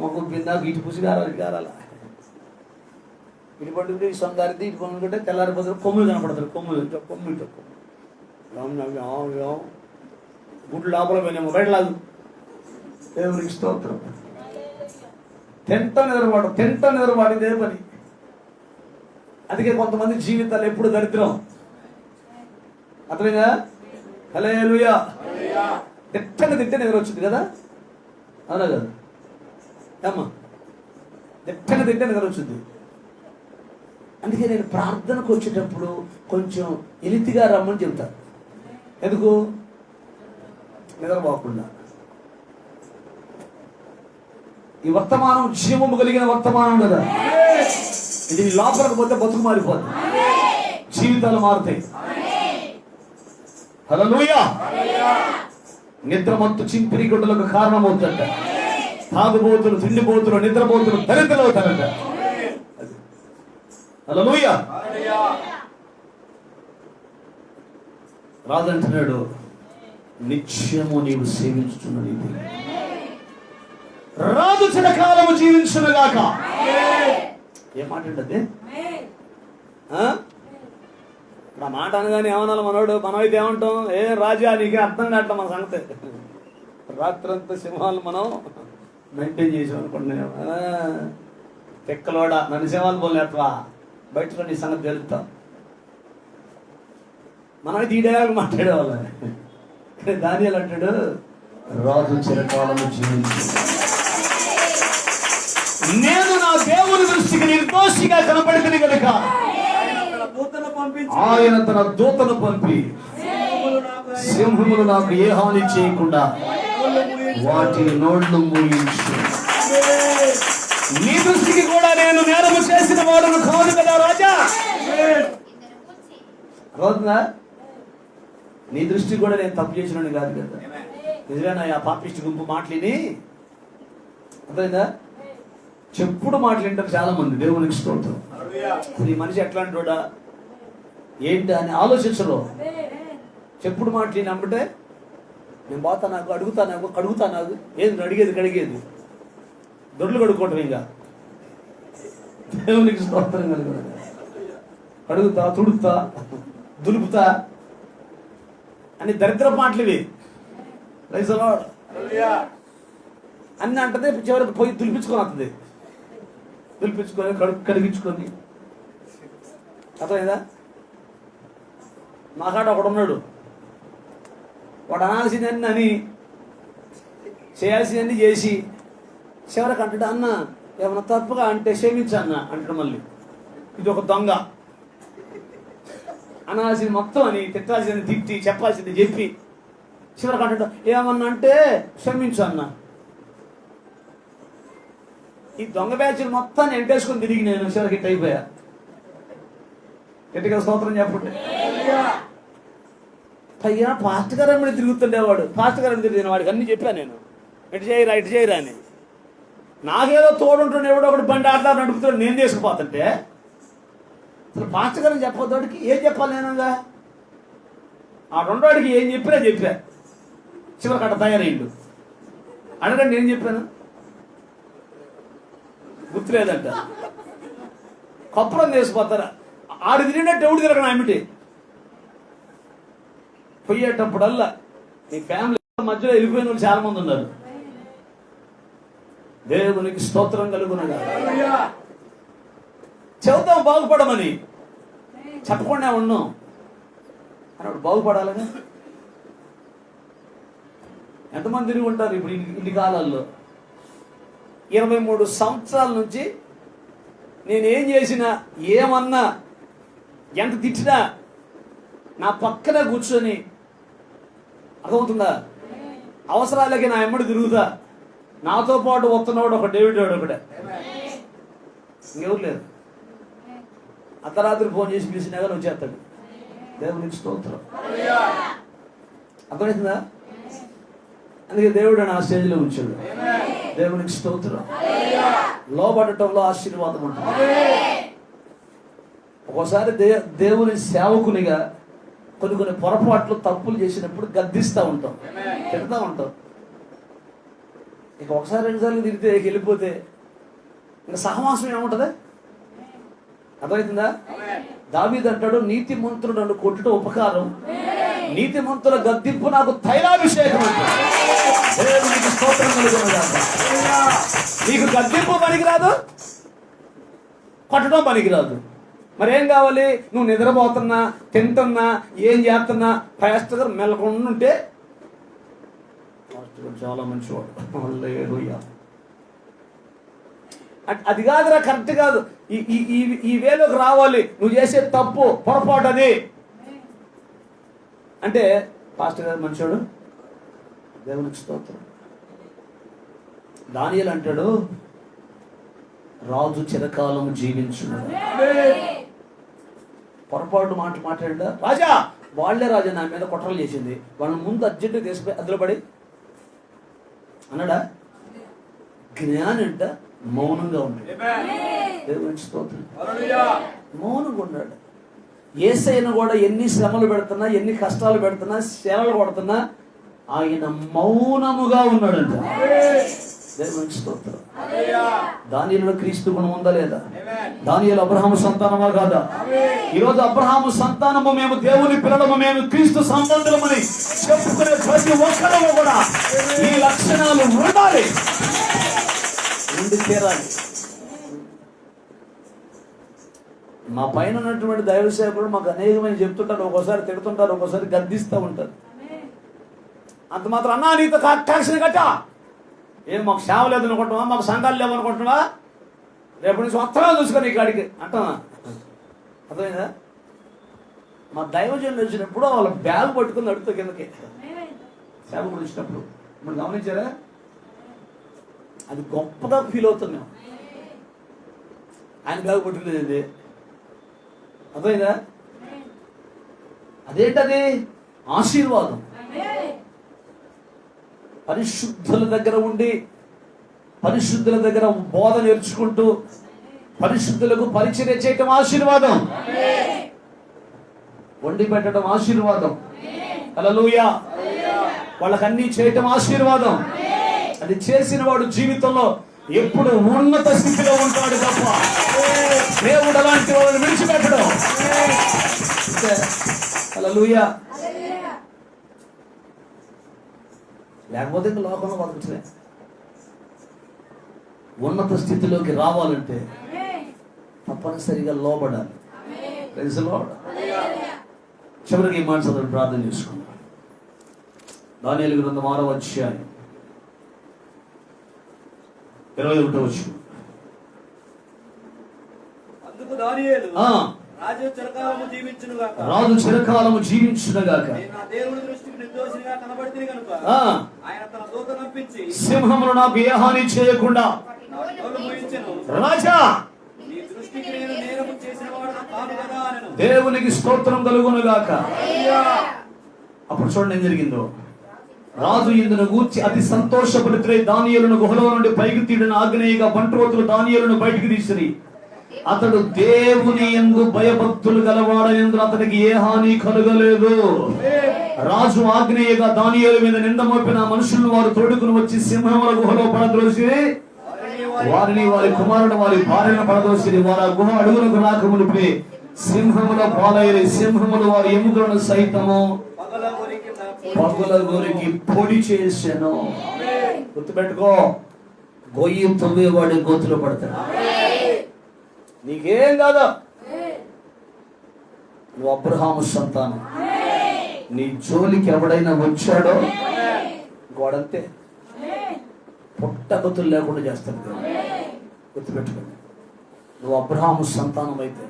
మాకు బిందాకు ఇటు పుసి గారాలి, ఇటు గారాల, ఇటు పట్టుకుంటే ఈ సొంగారిది, ఇటు పనుకుంటే తెల్లారిపోతారు, కొమ్ములు కనపడతారు. కొమ్ములు గుడ్లు లోపల పోయినాము, బయట లాగు. దేవునికి స్తోత్రం. తింటా నిద్రపాటు ఇదే పని. అందుకే కొంతమంది జీవితాలు ఎప్పుడు దరిద్రం. అర్థమైందా? హల్లెలూయా. దిట్టంగా తింటే నిద్ర వచ్చింది కదా, అవునా కదా అమ్మా? దిట్టంగా తింటే నిద్ర వచ్చింది. అందుకే నేను ప్రార్థనకు వచ్చేటప్పుడు కొంచెం ఎలితిగా రమ్మని చెబుతాను. ఎందుకు? నిద్రపోకుండా. ఈ వర్తమానం జీవము కలిగిన వర్తమానం కదా, ఇది లోపలికి పోతే బతుకు మారిపోతుంది, జీవితాలు మారుతాయి. హల్లెలూయా. నిద్రమత్తు చింపిరి గుడ్డలకు కారణమవుతుంట. తాగుబోతులు, తిండిపోతులు, నిద్రపోతులు దరిద్రులు అవుతారంట. హల్లెలూయా. రాజంటున్నాడు, నిత్యము నీవు సేవించుతున్న నీతి రాజు చిరకాలము జీవించునుగాక. ఏ మాట అంటే ఆ మాట అనగానే ఏమన్నా మనోడు, మనమైతే ఏమంటాం, ఏ రాజా నీకే అర్థం కావట్లే మన సంగతి. రాత్రంతా సింహాలు మనం మెయింటైన్ చేసాం అనుకుంటున్నాం. తెక్కలోడా నన్ను సింహాలు పోలేట్వా, బయటలో నీ సంగతి తెలుస్తాం. మనమైతే ఈ డైలాగ్ మాట్లాడేవాళ్ళని. దానియేలు అంటాడు, రాజు చిరకాలము జీవించు, నేను నా దేవుని దృష్టికి నిర్దోషిగా కనపడింది కనుక ఆయన తన దూతను పంపి సింహములు నాకు ఏ హాని చేయకుండా వాటి నోళ్లు మూయించు. నీ దృష్టికి కూడా నేను నేరము చేసిన వాడును కాదు కదా రాజా. అవుతుందా? నీ దృష్టికి కూడా నేను తప్పు చేసినని కాదు కదా. నిజమేనా? ఆ పాపిష్టి గుంపు మాటలిని అర్థమైందా? చెప్పుడు మాట్లాడటం చాలా మంది. దేవునికి స్తోత్రం. ఈ మనిషి ఎట్లాంటోడా ఏంటి అని ఆలోచించరు. చెప్పుడు మాటలు నమ్మితే నేను పోతా, నాకు అడుగుతా, నాకు కడుగుతా, నాకు ఏది కడిగేది దొడ్లు కడుక్కోవటం. ఇంకా దేవునికి స్తోత్రం కలుగు. కడుగుతా, తుడుతా, దులుపుతా అని దరిద్ర మాటలు ఇవి. అన్ని అంటదే చివరికి పోయి దులిపించుకొని వస్తుంది. దులిపించుకొని కడిగించుకొని అర్థమైందా? మాకాడ ఒకడున్నాడు, వాడు అనాల్సిందన్నీ అని చేయాల్సిందన్నీ చేసి చివరికి అంటాడు, అన్న ఏమన్నా తప్పుగా అంటే క్షమించు అన్న అంటాడు. మళ్ళీ ఇది ఒక దొంగ. అనాల్సింది మొత్తం అని, తిట్టాల్సింది తిట్టి, చెప్పాల్సింది చెప్పి చివరికి అంటాడు, ఏమన్నా అంటే క్షమించు అన్న. ఈ దొంగ బ్యాచ్లు మొత్తాన్ని ఎంటేసుకొని తిరిగి నేను చివరికి హిట్ అయిపోయా. గట్టిగా స్తోత్రం చెప్పండి. పైగా పాస్టర్ గారు అమ్మడి తిరుగుతుండేవాడు. పాస్టర్ గారు తిరిగిన వాడికి అన్ని చెప్పాను నేను, ఇటు చేయరా అని. నాకేదో తోడుంటుండే ఎవడో ఒకటి బండి ఆడతా నడుపుతాడు, నేను తీసుకుపోతుంటే అసలు పాస్టర్ గారిని చెప్పొద్దోడికి ఏం చెప్పాలి నేనుగా? ఆ రెండోడికి ఏం చెప్పా చివరికి అట్ట తయారయ్యిండు. అడగండి ఏం చెప్పాను, గుర్తులేదంట. కప్పురం చేసిపోతారా? ఆడు తిరిగినట్టు ఎవడు తిరగను ఆమెటి. పోయేటప్పుడల్లా మీ ఫ్యామిలీ మధ్యలో వెళ్ళిపోయిన వాళ్ళు చాలా మంది ఉన్నారు. దేవునికి స్తోత్రం కలుగునగా. చెబుతాం బాగుపడమని, చెప్పకుండా ఉన్నాం అన్నాడు. బాగుపడాలిగా. ఎంతమంది తిరిగి ఉంటారు ఇప్పుడు ఇన్ని కాలాల్లో? 23 సంవత్సరాల నుంచి నేనేం చేసినా, ఏమన్నా, ఎంత తిట్టినా నా పక్కన కూర్చొని, అర్థమవుతుందా, అవసరాలకి నా ఎమ్మడి తిరుగుతా. నాతో పాటు వస్తున్నవాడు ఒక డేవిడ్ ఒకడే, ఇంకెవరు లేరు. అర్ధరాత్రి ఫోన్ చేసి పిలిచినా కానీ వచ్చేస్తాడు. దేవునికి స్తోత్రం. అర్థమవుతుందా? అందుకే దేవుడు నా స్టేజ్లో ఉంచాడు. దేవునికి స్తోత్రం. లోబడటంలో ఆశీర్వాదం ఉంటుంది. ఒక్కోసారి దేవుని సేవకునిగా కొన్ని పొరపాట్లు, తప్పులు చేసినప్పుడు గద్దిస్తూ ఉంటాం, తిడతా ఉంటాం. ఇక ఒకసారి 2 సార్లు తిరిగితే వెళ్ళిపోతే ఇంకా సహవాసం ఏముంటుంది? అర్థమవుతుందా? దావీదు అంటాడు, నీతి మంత్రుడు నన్ను కొట్టుట ఉపకారం, నీతి మంత్రుల గద్దింపు నాకు తైలాభిషేకం అంటాడు. దేవునికి స్తోత్రం కలుగునుగాక. నీకు గద్దింపు పనికిరాదు, కొట్టడం పనికిరాదు. మరేం కావాలి? నువ్వు నిద్రపోతున్నా, తింటున్నా, ఏం చేస్తున్నా పాస్టర్ గారు మెల్లకుండా ఉంటే చాలా మంచివాడు. హల్లెలూయా. అది కాదురా, కరెక్ట్ కాదు, ఈ వేలోకి రావాలి, నువ్వు చేసే తప్పు పొరపాటు అది అంటే పాస్టర్ గారు మంచోడు, దేవునికి స్తోత్రం. దానియేలు అంటాడు, రాజు చిరకాలం జీవించును. పొరపాటు మాట్లాడా, రాజా వాళ్లే రాజా నా మీద కుట్రలు చేసింది, వాళ్ళని ముందు అర్జెంటుగా తీసుకుపోయి అందులో పడి అన్నాడా? జ్ఞాని అంట మౌనంగా ఉంటాడు. దేవునికి స్తోత్రం. మౌనంగా ఉన్నాడు. యేసయ్యను కూడా ఎన్ని శ్రమలు పెడుతున్నా, ఎన్ని కష్టాలు పెడుతున్నా, శరలు కొడుతున్నా ఆయన మౌనముగా ఉన్నాడంట. దేవునికి స్తోత్రం. దానియేలులో క్రీస్తు గుణం ఉందా లేదా? దానియేలు అబ్రహాము సంతానమా కాదా? ఈరోజు అబ్రహాము సంతానము, మేము దేవుని పిల్లలము, మేము క్రీస్తు సంబంధులమని చెప్పుకునే ప్రతి ఒక్కరము కూడా ఈ లక్షణాలు ఉండాలి, ఉండి తీరాలి. మా పైన ఉన్నటువంటి దైవ సేవకులు మాకు అనేకమైన చెప్తుంటారు, ఒక్కోసారి తిడుతుంటారు, ఒక్కోసారి గద్దిస్తూ ఉంటారు. అంత మాత్రం అన్నా నీతో కక్షని కట్టా, ఏం మాకు సేవ లేదు అనుకుంటున్నావా, మాకు సంఘాలు లేవు అనుకుంటున్నావా, రేపు నుంచి మొత్తమే చూసుకొని ఈ కాడికి అంటావా? అర్థమైందా? మా దైవజనులు వచ్చినప్పుడు వాళ్ళ బ్యాగ్ పట్టుకుని నడుతూ కిందకి సేవకుడు వచ్చినప్పుడు ఇప్పుడు గమనించారా? అది గొప్పగా ఫీల్ అవుతున్నాం. ఆయన బ్యాగ్ పట్టుకునేది అర్థమైందా? అదేంటది? ఆశీర్వాదం. పరిశుద్ధుల దగ్గర ఉండి, పరిశుద్ధుల దగ్గర బోధ నేర్చుకుంటూ, పరిశుద్ధులకు పరిచర్య చేయటం ఆశీర్వాదం, వండి పెట్టడం ఆశీర్వాదం. హల్లెలూయా. వాళ్ళకన్నీ చేయటం ఆశీర్వాదం. అది చేసిన వాడు జీవితంలో ఎప్పుడు ఉన్నత స్థితిలో ఉంటాడు తప్ప దేవుడు అలాంటి వాళ్ళని విడిచిపెట్టడం. హల్లెలూయా. లేకపోతే ఇంకా లోకంలో బతుకుతుంది. ఉన్నత స్థితిలోకి రావాలంటే తప్పనిసరిగా లోబడాలి. Praise the Lord. చివరికి ఈ మాట చదువు ప్రార్థన చేసుకున్నాం. దానియేలు గ్రంథం 6వ అధ్యాయం 21వ వచనం. అందుకు దానియేలు, రాజు చిరకాలము జీవించునుగాక, దేవుని దృష్టికి నిర్దోషిగా కనబడితిని గనుక ఆయన తన దూతను పంపించి సింహములు నాకు ఏ హాని చేయకుండా రాజా నీ దృష్టికి నేను నేరము చేసిన వాడు కాను కదా అనెను. దేవునికి స్తోత్రం కలుగునుగాక. అప్పుడు చూడండి ఏం జరిగిందో. రాజు ఇందును గూర్చి అతి సంతోషపడితే దానియేలును గుహలో నుండి పైకి తీడిన ఆగ్నేయగా బంట్రోతులు దానియేలును బయటికి తీసిరి. అతడు దేవుని యందు భయభక్తులు గలవాడైనందున అతనికి ఏ హాని కలుగలేదు. రాజు ఆగ్నేయగా దానియేలు మీద నింద మోపిన మనుషులను వారు తోడుకుని వచ్చి సింహముల గుహలో పడద్రోసి వారిని, వారి కుమారుడు, వారి భార్యను పడద్రోసి వారు ఆ గుహ అడుగులకు రాకమునిపే సింహముల పాలైరి. సింహములు వారి ఎముకలను సైతము పగులగొరికి పొడి చేశాను. గుర్తుపెట్టుకో, గొయ్యి తవ్వేవాడి గోతులో పడతాడు. నీకేం కాదు, నువ్వు అబ్రహాము సంతానం. నీ జోలికి ఎవడైనా వచ్చాడో గోడంతే పుట్టగతులు లేకుండా చేస్తాడు. గుర్తుపెట్టుకోండి, నువ్వు అబ్రహాము సంతానం అయితే,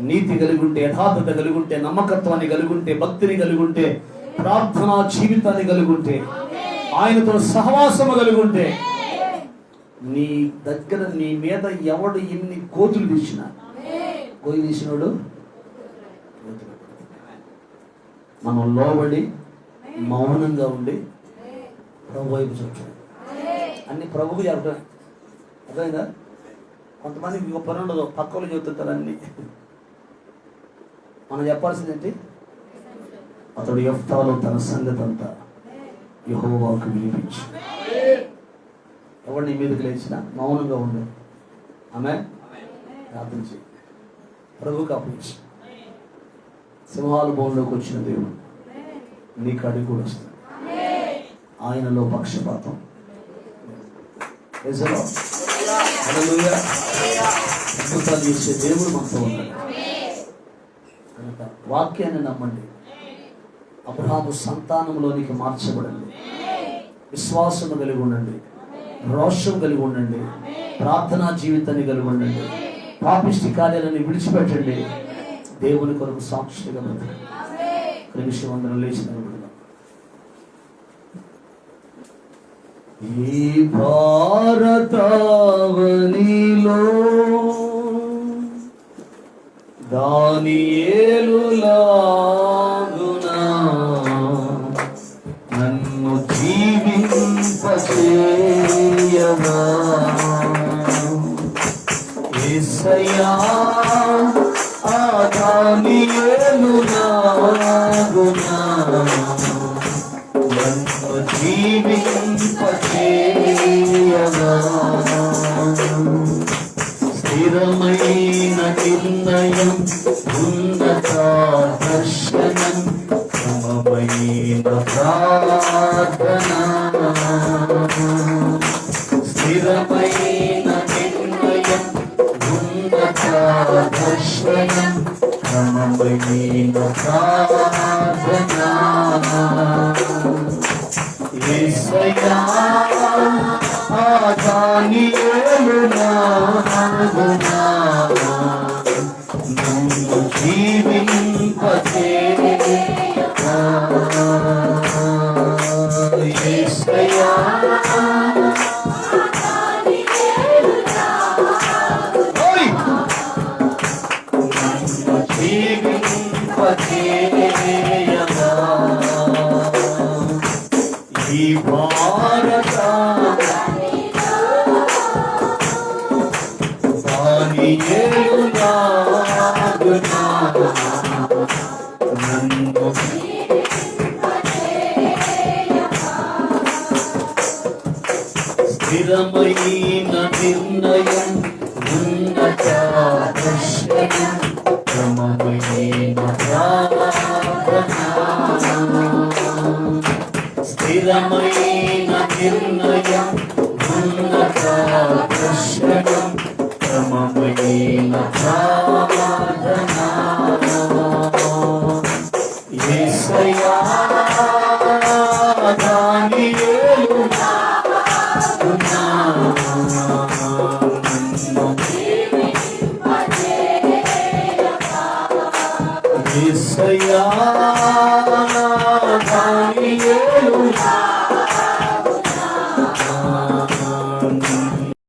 నీతి కలిగి ఉంటే, యథార్థత కలిగి ఉంటే, నమ్మకత్వాన్ని కలిగి ఉంటే, భక్తిని కలిగి ఉంటే, ప్రార్థనా జీవితాన్ని కలిగి ఉంటే, ఆయనతో సహవాసము కలిగి ఉంటే, నీ దగ్గర నీ మీద ఎవడు ఎన్ని కోతులు తీసినా, కోయి తీసినోడు మనం లోబడి మౌనంగా ఉండి ప్రభు వైపు చూడాలి. అన్ని ప్రభుకు చెప్పడం అర్థమైందా? కొంతమందికి ఇంకో పని ఉండదు, పక్కలు చెబుతుంటారు అన్ని. మనం చెప్పాల్సిందేంటి? అతడు యెఫ్తాలో తన సంగతి అంతా యెహోవాకు వినిపించు. ఎవరు నీ మీదకి లేచినా మౌనంగా ఉండు. ఆమె ప్రార్థించి ప్రభుకు అప్పగించు. సింహాల భవన్లోకి వచ్చిన దేవుడు నీ కాడికి కూడా వస్తాడు. ఆయనలో పక్షపాతం అద్భుతాలు చేసే దేవుడు మనతో ఉన్నాడు కనుక వాక్యాన్ని నమ్మండి. అబ్రహాము సంతానంలోనికి మార్చబడండి. విశ్వాసం కలిగి ఉండండి, రోషం కలిగి ఉండండి, ప్రార్థనా జీవితాన్ని కలిగి ఉండండి, పాపిష్టి కార్యాలను విడిచిపెట్టండి, దేవుని కొరకు సాక్షిగా బ్రతకండి. విషయం అందరం లేచి నిలబడదాం. ఈ భారతావనిలో దానియేలులాగునా నన్ను జీవింపచేయవా యేసయ్యా, ఆ దానియేలులాగునా నన్ను జీవింపచేయవా స్థిరమైన నిర్ణయం, ఉన్నత దర్శనం, సమమైన ప్రార్థన. స్థిరమైన నిర్ణయం, ఉన్నత దర్శనం, సమమైన ప్రార్థన. యేసయ్యా, ఆ దానియేలులాగునా నన్ను జీవింపచేయవా యేసయ్యా, నన్ను జీవింపచేయవా ఈ భారత దానియేలులాగునా నన్ను స్థిరమైన నిర్ణయం, ఉన్నత దర్శనం, క్రమమైన ప్రార్థన. స్థిరమైన నిర్ణయం, ఉన్నత దర్శనం,